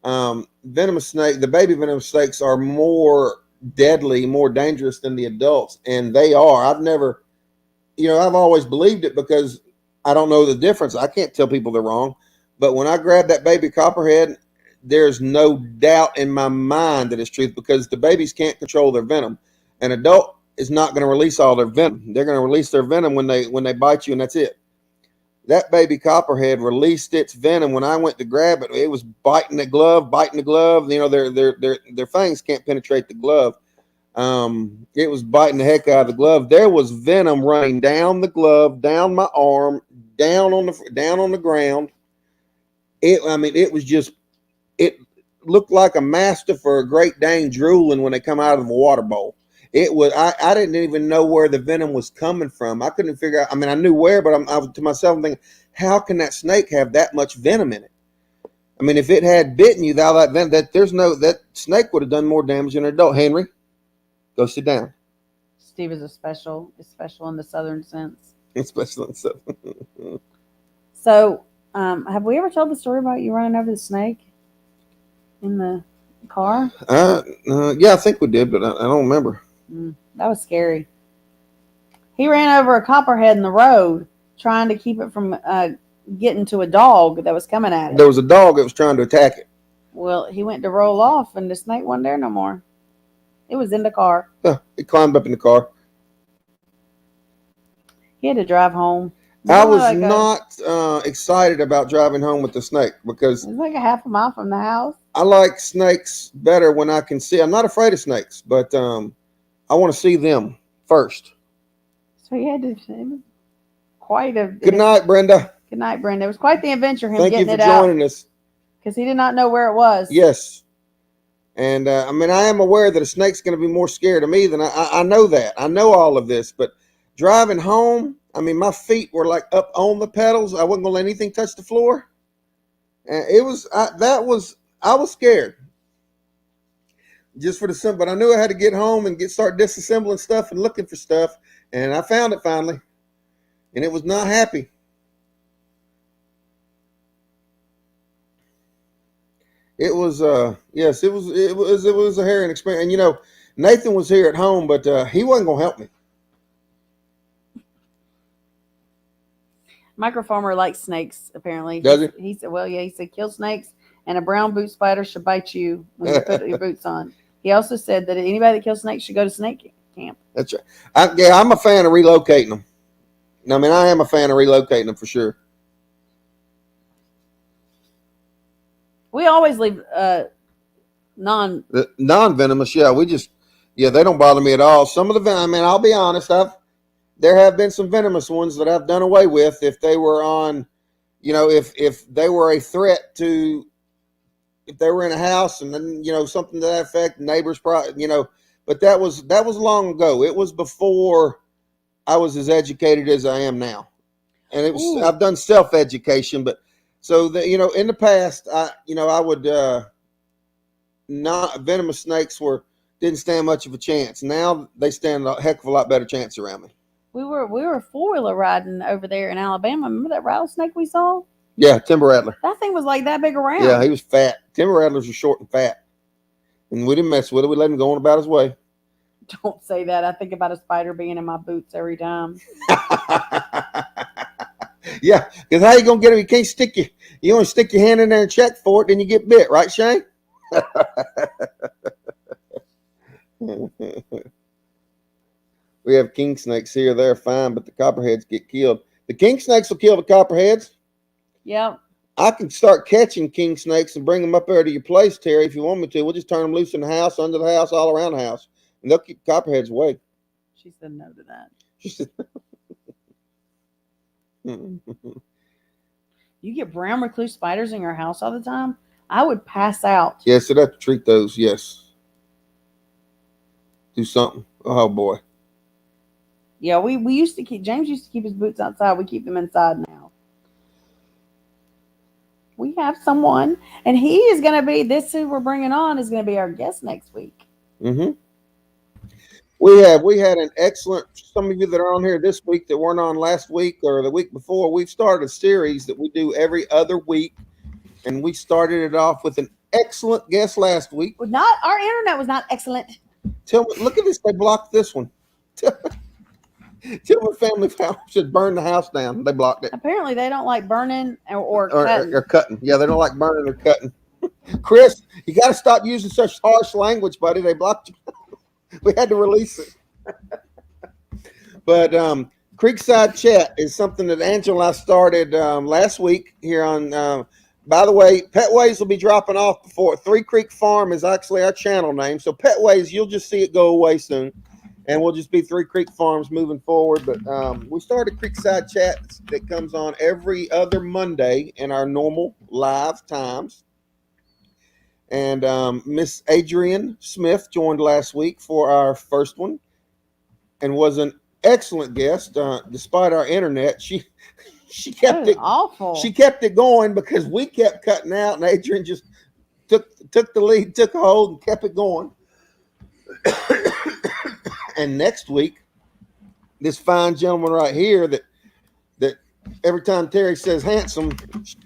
Venomous snake, the baby venomous snakes are more deadly, more dangerous than the adults. And they are. I've always believed it because I don't know the difference. I can't tell people they're wrong. But when I grabbed that baby copperhead, there's no doubt in my mind that it's truth because the babies can't control their venom. An adult is not going to release all their venom. They're going to release their venom when they bite you, and that's it. That baby copperhead released its venom when I went to grab it. It was biting the glove. Their fangs can't penetrate the glove. It was biting the heck out of the glove. There was venom running down the glove, down my arm, down on the ground. It looked like a mastiff or a Great Dane drooling when they come out of a water bowl. It was. I didn't even know where the venom was coming from. I couldn't figure out. I knew where, but I was to myself I'm thinking, how can that snake have that much venom in it? If it had bitten you, that snake would have done more damage than an adult. Henry, go sit down. Steve is special in the southern sense. It's special in the southern. So, have we ever told the story about you running over the snake in the car? Yeah, I think we did, but I don't remember. That was scary. He ran over a copperhead in the road, trying to keep it from getting to a dog that was coming at it. There was a dog that was trying to attack it. Well, he went to roll off, and the snake wasn't there no more. It was in the car. Yeah, it climbed up in the car. He had to drive home. I was not excited about driving home with the snake because it was like a half a mile from the house. I like snakes better when I can see. I'm not afraid of snakes, but I want to see them first. So he had to. It was quite a. Good night, Brenda. Good night, Brenda. It was quite the adventure. Thank you for joining us. Because he did not know where it was. Yes. And I am aware that a snake's going to be more scared of me than I know that. I know all of this, but driving home, my feet were like up on the pedals. I wasn't going to let anything touch the floor. And I was scared. Just for the simple, but I knew I had to get home and start disassembling stuff and looking for stuff. And I found it finally. And it was not happy. It was, yes, it was a harrowing experience. And, Nathan was here at home, but he wasn't going to help me. Microfarmer likes snakes, apparently. Does he? He said, well, yeah, he said, kill snakes, and a brown boot spider should bite you when you put your boots on. He also said that anybody that kills snakes should go to snake camp. That's right. I'm a fan of relocating them. I am a fan of relocating them for sure. We always leave non. The non-venomous, yeah, they don't bother me at all. Some of the I mean, I'll be honest, there have been some venomous ones that I've done away with if they were on, if they were a threat to, if they were in a house and then, something to that effect, neighbors probably, but that was long ago. It was before I was as educated as I am now. And it was, Ooh. I've done self-education, but so that, in the past, I would, not venomous snakes didn't stand much of a chance. Now they stand a heck of a lot better chance around me. We were four-wheeler riding over there in Alabama. Remember that rattlesnake we saw? Yeah, timber rattler. That thing was like that big around. Yeah, he was fat. Timber rattlers are short and fat, and we didn't mess with it. We let him go on about his way. Don't say that. I think about a spider being in my boots every time. Yeah, because how you gonna get him? You can't stick you only stick your hand in there and check for it, then you get bit, right, Shane? We have king snakes here. They're fine, but the copperheads get killed. The king snakes will kill the copperheads. Yep. I can start catching king snakes and bring them up there to your place, Terry, if you want me to. We'll just turn them loose in the house, under the house, all around the house, and they'll keep copperheads away. She said no to that. She said, you get brown recluse spiders in your house all the time, I would pass out. yes, I'd have to treat those. Yes. Do something. Oh, boy. Yeah, we used to James used to keep his boots outside. We keep them inside now. We have someone, and he is going to be, this who we're bringing on is going to be our guest next week. Mm-hmm. We had an excellent, some of you that are on here this week that weren't on last week or the week before, we've started a series that we do every other week, and we started it off with an excellent guest last week. Our internet was not excellent. Look at this, they blocked this one. Tillman Family should burn the house down. They blocked it. Apparently, they don't like burning or cutting. Or cutting. Yeah, they don't like burning or cutting. Chris, you got to stop using such harsh language, buddy. They blocked you. We had to release it. But Creekside Chat is something that Angela and I started last week here on. By the way, Petways will be dropping off before. Three Creek Farm is actually our channel name. So Petways, you'll just see it go away soon. And we'll just be Three Creek Farms moving forward. But we started Creekside Chat that comes on every other Monday in our normal live times. And Miss Adrienne Smith joined last week for our first one and was an excellent guest. Despite our internet, she kept it awful. She kept it going because we kept cutting out, and Adrienne just took the lead, took a hold, and kept it going. And next week, this fine gentleman right here that every time Terry says handsome,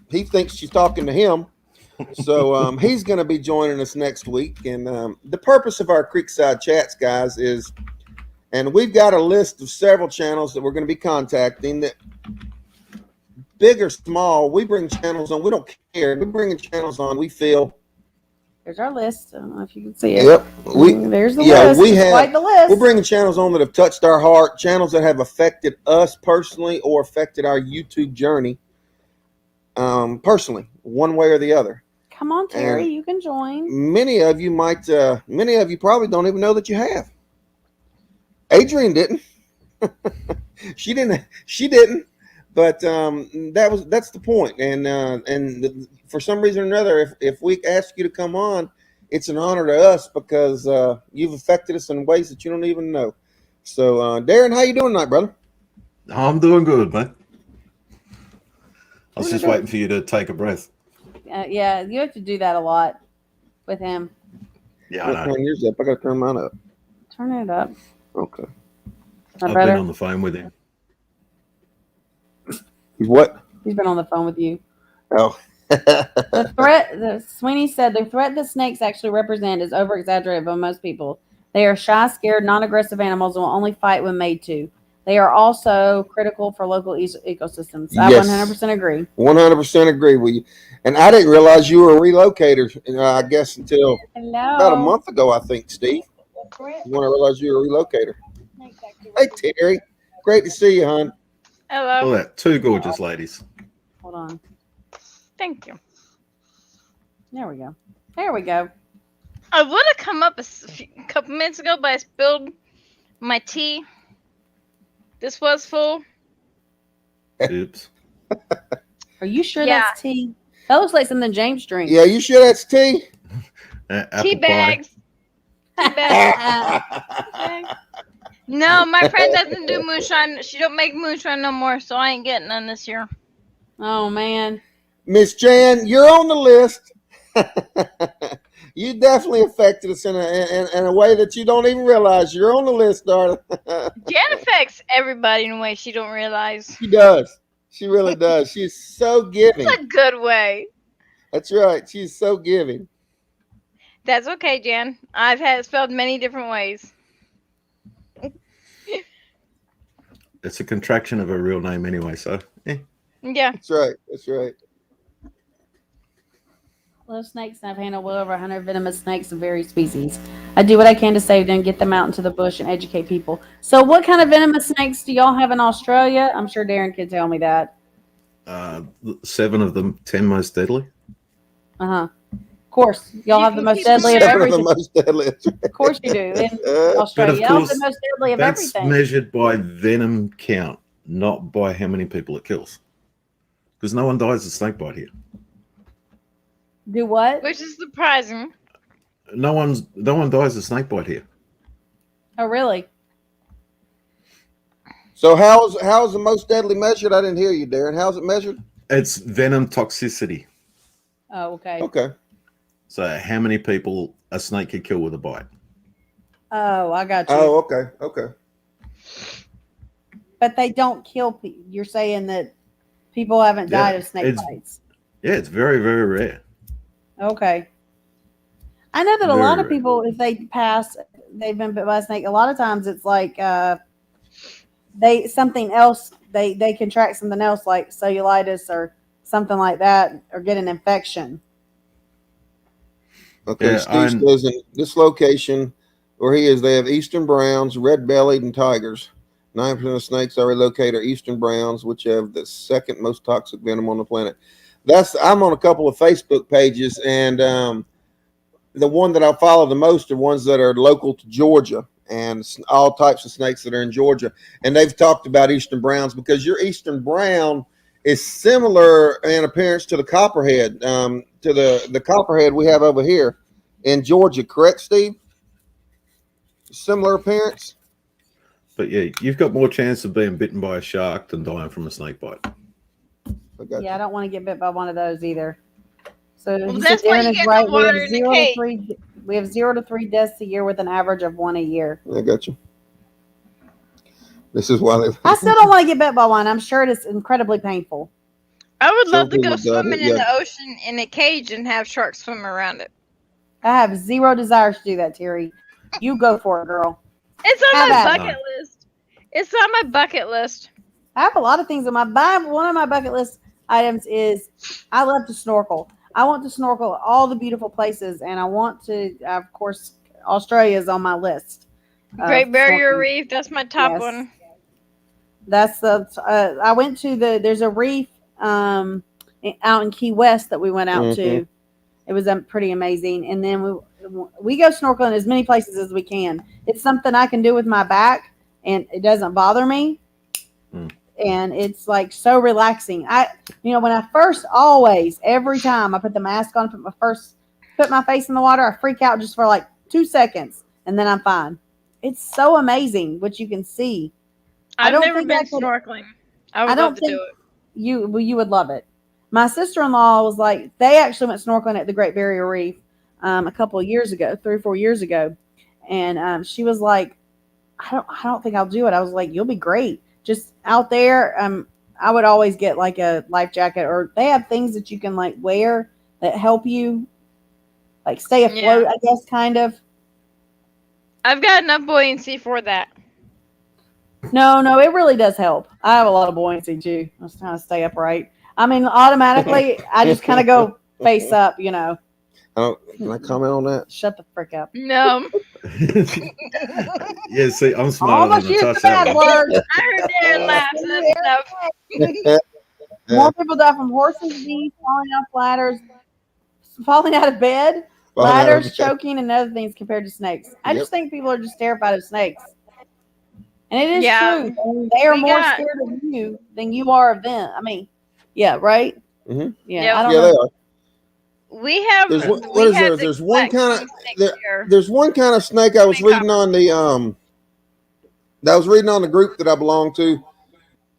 he thinks she's talking to him. So he's going to be joining us next week. And the purpose of our Creekside Chats, guys, is, and we've got a list of several channels that we're going to be contacting, that big or small, we bring channels on. We don't care. We bring channels on. We feel. There's our list. I don't know if you can see it. Yep. There's the list. It's quite the list. We're bringing channels on that have touched our heart, channels that have affected us personally or affected our YouTube journey personally, one way or the other. Come on, Terry, you can join. Many of you probably don't even know that you have. Adrienne didn't. She didn't. But that's the point. And for some reason or another, if we ask you to come on, it's an honor to us because you've affected us in ways that you don't even know. So, Darren, how you doing tonight, brother? I'm doing good, man. I was just waiting for you to take a breath. Yeah, you have to do that a lot with him. Yeah, I know. Turn yours up. I got to turn mine up. Turn it up. Okay. I've been on the phone with him. What? He's been on the phone with you. Oh. Sweeney said the threat that snakes actually represent is over-exaggerated by most people. They are shy, scared, non-aggressive animals and will only fight when made to. They are also critical for local ecosystems. Yes. I 100% agree. 100% agree with you. And I didn't realize you were a relocator, I guess, until about a month ago, I think, Steve. When I realized you were a relocator. Hey, Terry. Great to see you, hon. Hello. Look at that. Two gorgeous ladies. Hold on. Thank you. There we go. There we go. I would have come up a couple minutes ago, but I spilled my tea. This was full. Oops. Are you sure Yeah. that's tea? That looks like something James drinks. Yeah, you sure that's tea? Apple Tea pie. bags. Tea bags. No, my friend doesn't do moonshine. She don't make moonshine no more, so I ain't getting none this year. Oh man. Miss Jan, you're on the list. You definitely affected us in a way that you don't even realize. You're on the list, darling. Jan affects everybody in a way she don't realize. She does. She really does. She's so giving. It's a good way. That's right. She's so giving. That's okay, Jan. I've had it spelled many different ways. It's a contraction of her real name anyway, so Yeah. That's right. That's right. Love snakes and I've handled well over 100 venomous snakes of various species. I do what I can to save them, get them out into the bush, and educate people. So, what kind of venomous snakes do y'all have in Australia? I'm sure Darren could tell me that. 7 of them, 10 most deadly. Of course, y'all have the most You- deadly of Seven of the everything. most deadly. Of course, you do. In But Australia, of y'all have course, the most deadly of that's everything. measured by venom count, not by how many people it kills. Because no one dies of snake bite here. Do what? Which is surprising. No one dies of snake bite here. Oh, really? So how's the most deadly measured? I didn't hear you, Darren. How's it measured? It's venom toxicity. Oh, okay. Okay. So how many people a snake could kill with a bite? Oh, I got you. Oh, okay. Okay. But they don't kill people. You're saying that people haven't Yeah, died of snake it's- bites. Yeah, it's very, very rare. Okay. I know that a Very lot of rare. people, if they pass, they've been bit by a snake. A lot of times, it's like they something else. They contract something else like cellulitis or something like that, or get an infection. Okay. Yeah, Steve says in this location where he is, they have eastern browns, red-bellied, and tigers. 9% of snakes already located are eastern browns, which have the second most toxic venom on the planet. I'm on a couple of Facebook pages, and the one that I follow the most are ones that are local to Georgia, and all types of snakes that are in Georgia. And they've talked about eastern browns because your eastern brown is similar in appearance to the copperhead, to the copperhead we have over here in Georgia. Correct, Steve? Similar appearance. But yeah, you've got more chance of being bitten by a shark than dying from a snake bite. I got Yeah, I don't want to get bit by one of those either. So Well, he that's said why Darren you is get right. the We have water in the 0 to cake. 3. We have 0 to 3 deaths a year with an average of 1 a year. you. I got you. This is why they. I still don't want to get bit by one. I'm sure it is incredibly painful. I would Some love to go people got it, swimming in yeah. the ocean in a cage and have sharks swim around it. I have 0 desires to do that, Terry. You go for it, girl. It's on Have my at it. bucket list. It's on my bucket list. I have a lot of things on my one of my bucket list items is I love to snorkel. I want to snorkel at all the beautiful places, and I want to, of course, Australia is on my list. Great Barrier snorkeling. Reef. That's my top Yes. one. That's the. I went to there's a reef out in Key West that we went out to. It was pretty amazing, and then we go snorkeling as many places as we can. It's something I can do with my back, and it doesn't bother me. And it's like so relaxing. When I first every time I put the mask on, put my face in the water, I freak out just for like 2 seconds, and then I'm fine. It's so amazing what you can see. I've don't never think been I could- snorkeling. I would I don't love to think do it. you would love it. My sister-in-law was like, they actually went snorkeling at the Great Barrier Reef a couple of years ago, 3 or 4 years ago, and she was like, I don't think I'll do it. I was like, you'll be great. Just out there, I would always get like a life jacket, or they have things that you can like wear that help you like stay afloat, I guess, kind of. I've got enough buoyancy for that. No, it really does help. I have a lot of buoyancy too. I was trying to stay upright. I mean, automatically, I just kind of go face up, Can I comment on that? Shut the frick up. No. Yeah, see, I'm smarter Almost than used the Natasha. bad words. I heard Darren laugh. That's enough. More people die from horses, bees, falling off ladders, falling out of bed, Falling out of ladders, bed. choking, and other things compared to snakes. I Yep. just think people are just terrified of snakes. And it is Yeah, true. I mean, they are we more got- scared of you than you are of them. I mean, yeah, right? Mhm. Yeah, Yeah. I don't Yeah, know. they are. we have. There's one- we what is had there? the There's one black kinda- king snake there- here. There's one kind of snake I was Snake reading on the that I was reading on the group that I belong to.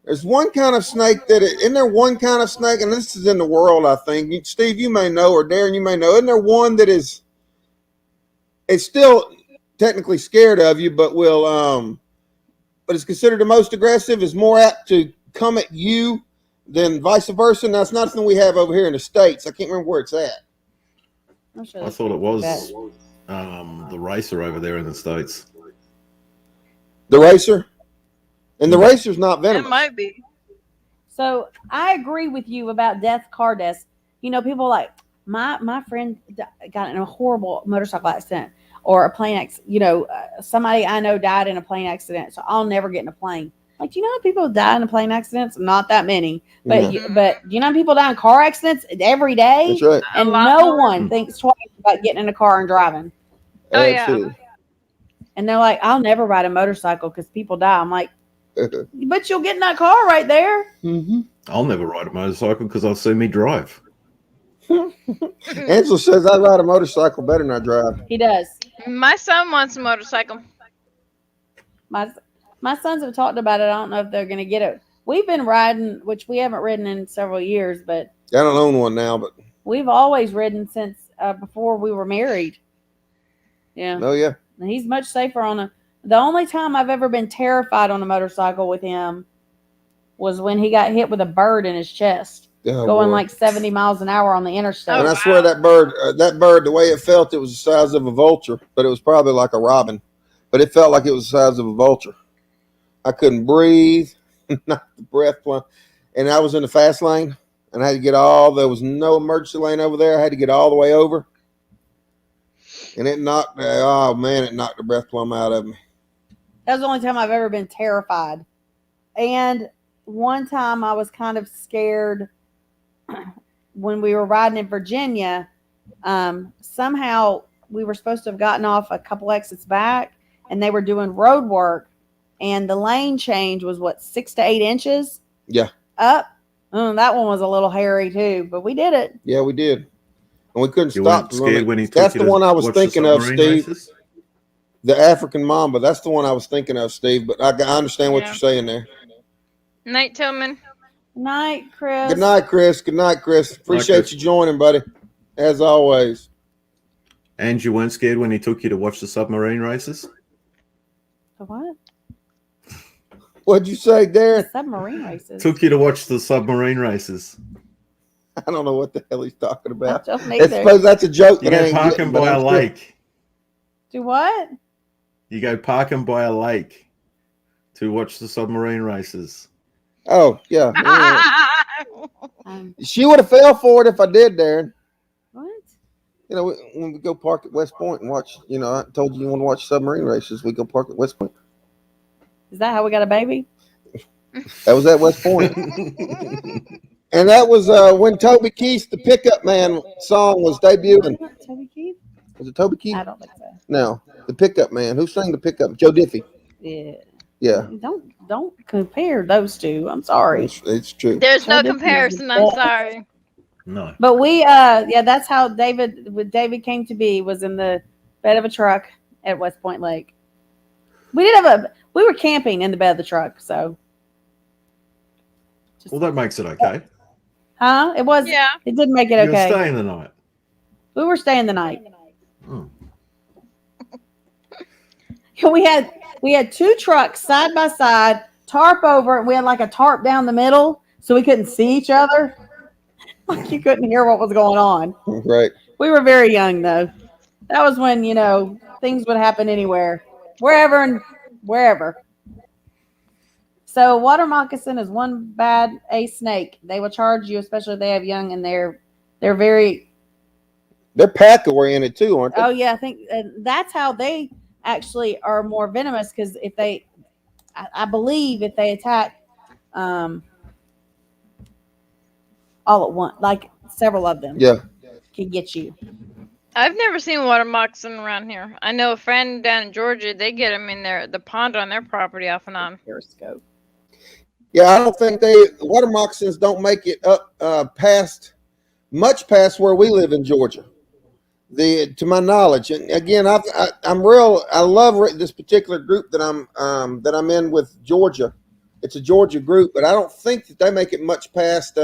There's one kind of snake isn't there one kind of snake, and this is in the world, I think. Steve, you may know, or Darren, you may know. Isn't there one that is? It's still technically scared of you, but but it's considered the most aggressive. Is more apt to come at you than vice versa. And that's not something we have over here in the States. I can't remember where it's at. I'm sure I that's thought it was bad. the racer over there in the States. The racer, and the racer's not venomous. It might be. So I agree with you about car deaths. You know, people like my friend got in a horrible motorcycle accident or a plane accident. You know, somebody I know died in a plane accident, so I'll never get in a plane. Like, do you know how people die in plane accidents? Not that many, but Yeah. but do you know how people die in car accidents every day? That's right. And A lot no more. one thinks twice about getting in a car and driving. Oh, yeah. Absolutely. And they're like, I'll never ride a motorcycle because people die. I'm like, but you'll get in that car right there. Mm-hmm. I'll never ride a motorcycle because I'll see me drive. Ansel says I ride a motorcycle better than I drive. He does. My son wants a motorcycle. My sons have talked about it. I don't know if they're going to get it. We've been riding, which we haven't ridden in several years, but I don't own one now, but we've always ridden since before we were married. Yeah. oh yeah. And he's much safer the only time I've ever been terrified on a motorcycle with him was when he got hit with a bird in his chest, Oh, going boy. like 70 miles an hour on the interstate. And Oh, I swear that bird, the way it felt, it was the size of a vulture, but it was probably like a robin. But it felt like it was the size of a vulture. I couldn't breathe, not the breath flying. And I was in the fast lane, and I had to there was no emergency lane over there. I had to get all the way over. And it knocked the breath plumb out of me. That was the only time I've ever been terrified. And one time I was kind of scared when we were riding in Virginia. Somehow we were supposed to have gotten off a couple exits back, and they were doing road work, and the lane change was 6 to 8 inches. Yeah. Up. That one was a little hairy too, but we did it. Yeah, we did. And we couldn't You stop. weren't scared when he took That's you the to one I was watch the thinking of, submarine Steve. races? The African Mamba. That's the one I was thinking of, Steve. But I understand what Yeah. you're saying there. Night Tillman. Night, Chris. Good night, Chris. Good night, Chris. Appreciate Chris. you joining, buddy. As always. And you weren't scared when he took you to watch the submarine races? The what? What'd you say, Darren? Submarine races. Took you to watch the submarine races. I don't know what the hell he's talking I about. don't I either. suppose that's a joke. You that I go ain't parking getting, but by a I'm still- lake. Do what? You go parking by a lake to watch the submarine races. Oh, yeah. Um, She would have fell for it if I did, Darren. what? You know, when we go park at West Point and watch, I told you want to watch submarine races, we go park at West Point. Is that how we got a baby? That was at West Point. And that was when Toby Keith, the Pickup Man song, was debuting. Toby Keith? Was it Toby Keith? I don't think so. No, the Pickup Man. Who sang the Pickup? Joe Diffie. Yeah. Yeah, Don't compare those two. I'm sorry. it's true. There's no Toby Keith is comparison. the I'm best. sorry. No. But we that's how David came to be, was in the bed of a truck at West Point Lake. We were camping in the bed of the truck, so Well, that makes it okay. it was Yeah. it did make it You're okay. staying the night. We were staying the night. Oh. We had two trucks side by side, tarp over, and we had like a tarp down the middle so we couldn't see each other. Like you couldn't hear what was going on. Right. We were very young though. That was when, things would happen anywhere, wherever and wherever. So water moccasin is one bad snake. They will charge you, especially if they have young, and they're very. They're pack oriented too, aren't they? Oh yeah, I think that's how they actually are more venomous, because I believe if they attack, all at once, like several of them. Yeah. can get you. I've never seen water moccasin around here. I know a friend down in Georgia. They get them in the pond on their property off and on. Periscope. Yeah, I don't think water moccasins don't make it up much past where we live in Georgia. To my knowledge, and again, I love this particular group that I'm in with Georgia. It's a Georgia group, but I don't think that they make it much past.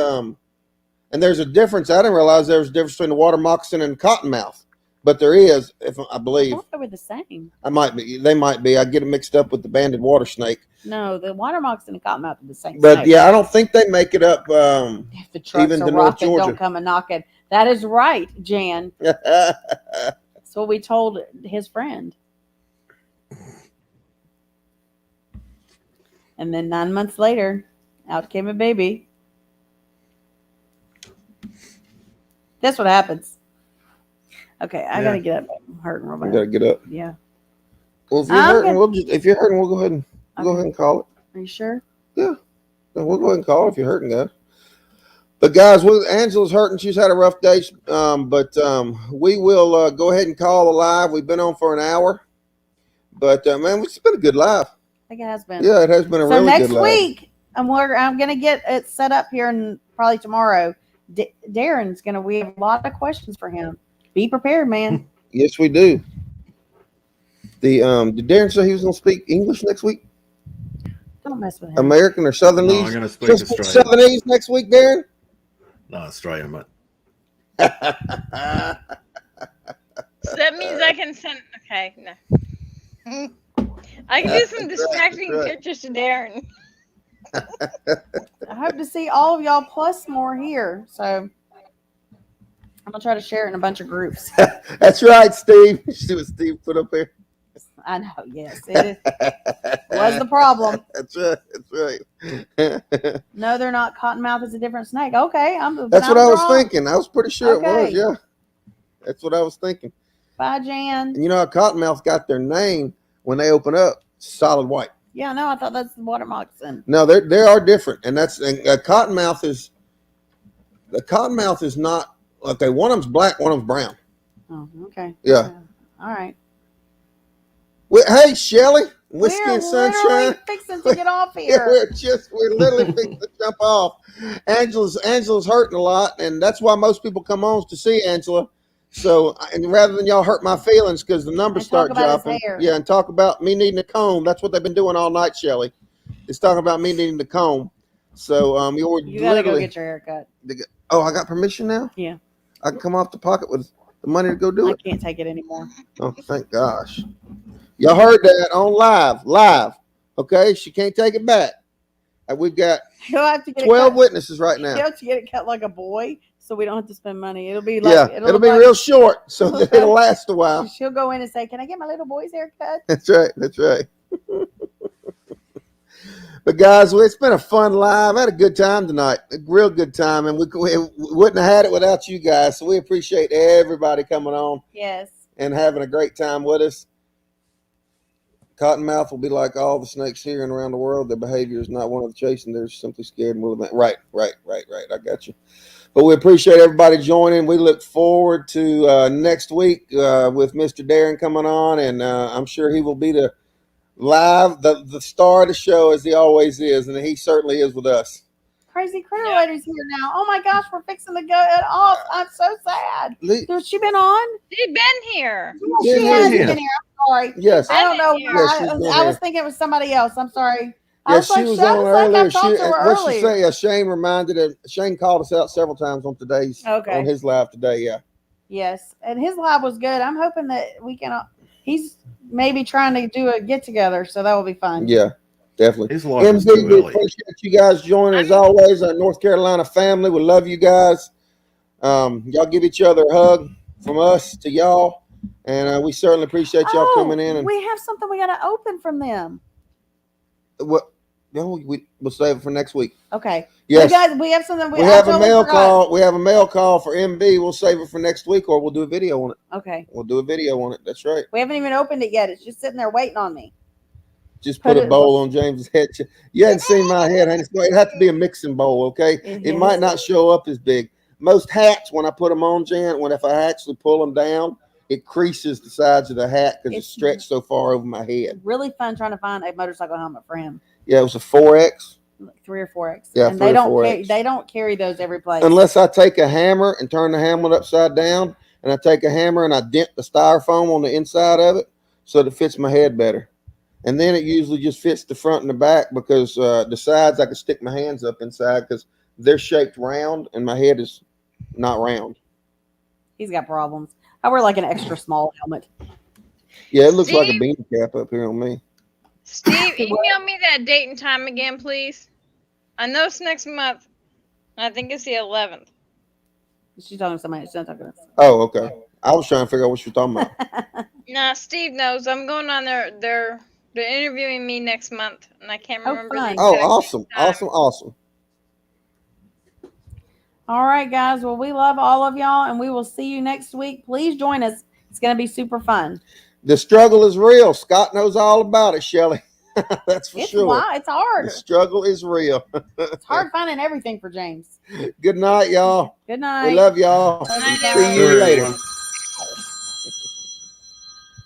And there's a difference. I didn't realize there was a difference between the water moccasin and cottonmouth, but there is. I believe I thought they were the same. I might be. They might be. I get it mixed up with the banded water snake. No, the water moccasin and cottonmouth are the same. But snake. yeah, I don't think they make it up. If the trucks even are to North rocking, Georgia. don't come and knock it. That is right, Jan. That's what we told his friend. And then 9 months later, out came a baby. That's what happens. Okay, I gotta get up. I'm hurting real I bad. gotta get up. Yeah. Well, if you're I'm hurting, good. if you're hurting, we'll go ahead and call it. Are you sure? Yeah, we'll go ahead and call it if you're hurting, guys. But guys, Angela's hurting. She's had a rough day. But we will go ahead and call a live. We've been on for an hour, but man, it's been a good live. I think it has been. Yeah, it has been a So really next good live. week, I'm gonna get it set up here, and probably tomorrow, Darren's gonna. We have a lot of questions for him. Be prepared, man. Yes, we do. Did Darren say he was going to speak English next week? Don't mess with him. American or Southernese? No, I'm going to speak Australian. Southernese next week, Darren? No, Australian, mate. So that means I can send. Okay, no. I can do some distracting right. pictures to Darren. I hope to see all of y'all plus more here. So I'm gonna try to share it in a bunch of groups. That's right, Steve. You see what Steve put up there? I know. Yes, it was the problem. That's right. That's right. No, they're not. Cottonmouth is a different snake. Okay, That's what I was wrong. thinking. I was pretty sure it Okay. was. Yeah, that's what I was thinking. Bye, Jan. And you know how Cottonmouth got their name when they open up? Solid white. Yeah, no, I thought that's the water moccasin. No, they are different, and Cottonmouth is not okay. One of them's black, one of them's brown. Oh, okay. Yeah. All right. Hey, Shelly, Whiskey We're and literally Sunshine. fixing to get off Yeah, here. we're literally fixing to jump off. Angela's hurting a lot, and that's why most people come on to see Angela. So, and rather than y'all hurt my feelings because the numbers And talk start about his dropping, hair. yeah, and talk about me needing a comb. That's what they've been doing all night, Shelly. It's talking about me needing the comb. So, you're You gotta go literally. get your hair cut. Oh, I got permission now. Yeah. I can come off the pocket with the money to go do I it. can't take it anymore. Oh, thank gosh. Y'all heard that on live. Okay, she can't take it back. And we've got You'll have to get 12 it cut. witnesses right now. You have to get it cut like a boy, so we don't have to spend money. It'll be Yeah, like it'll look be like- real short so that it'll last a while. She'll go in and say, "Can I get my little boy's haircut?" That's right. But guys, it's been a fun live. I had a good time tonight, a real good time, and we wouldn't have had it without you guys. So we appreciate everybody coming on Yes. and having a great time with us. Cottonmouth will be like all the snakes here and around the world. Their behavior is not one of the chasing. They're simply scared and will admit. Right. I got you. But we appreciate everybody joining. We look forward to next week with Mr. Darren coming on, and I'm sure he will be the star of the show as he always is, and he certainly is with us. Crazy Critter Lady's here now. Oh my gosh, we're fixing to go it off. I'm so sad. Has she been on? She's been here. Yeah, She yeah, hasn't yeah. been here. I'm sorry. Yes. I don't know. Yes, she's been I was here. thinking it was somebody else. I'm sorry. I Yes, she was on I earlier. talked to her What'd she earlier. say? Shane called us out several times on Okay. on his live today. Yeah. Yes, and his live was good. I'm hoping that we can. He's maybe trying to do a get together, so that will be fun. Yeah, definitely. His life is MZ, too we early. appreciate you guys joining as always. Our North Carolina family, we love you guys. Y'all give each other a hug from us to y'all, and we certainly appreciate y'all coming in. And we have something we got to open from them. what? No, we'll save it for next week. Okay. Yes, We have something. we have a mail call. We have a mail call for MB. We'll save it for next week, or we'll do a video on it. Okay. We'll do a video on it. That's right. We haven't even opened it yet. It's just sitting there waiting on me. Just Put put a it- bowl on James's head. You hadn't seen my head. It have to be a mixing bowl, okay? It might not show up as big, most hats, when I put them on, Jan, if I actually pull them down, it creases the sides of the hat because it's stretched so far over my head. Really fun trying to find a motorcycle helmet for him. Yeah, it was a 4X. 3 or 4X. Yeah, and 3 or 4X. they don't carry those every place. Unless I take a hammer and turn the helmet upside down, and I take a hammer and I dent the styrofoam on the inside of it so that it fits my head better. And then it usually just fits the front and the back because the sides I can stick my hands up inside because they're shaped round and my head is not round. He's got problems. I wear like an extra small helmet. Yeah, it looks like a Steve? beanie cap up here on me. Steve, email me that date and time again, please. I know it's next month. I think it's the 11th. She's talking to somebody. She's not talking to us. Oh, okay. I was trying to figure out what you're talking about. Nah, Steve knows. I'm going on they're interviewing me next month, and I can't Oh, remember. fun. the Oh, exact awesome. time. Awesome. All right, guys. Well, we love all of y'all, and we will see you next week. Please join us. It's going to be super fun. The struggle is real. Scott knows all about it, Shelly. That's for It's sure. wild. It's hard. The struggle is real. It's hard finding everything for James. Good night, y'all. Good night. We love y'all. Night, See everyone. you later. everyone.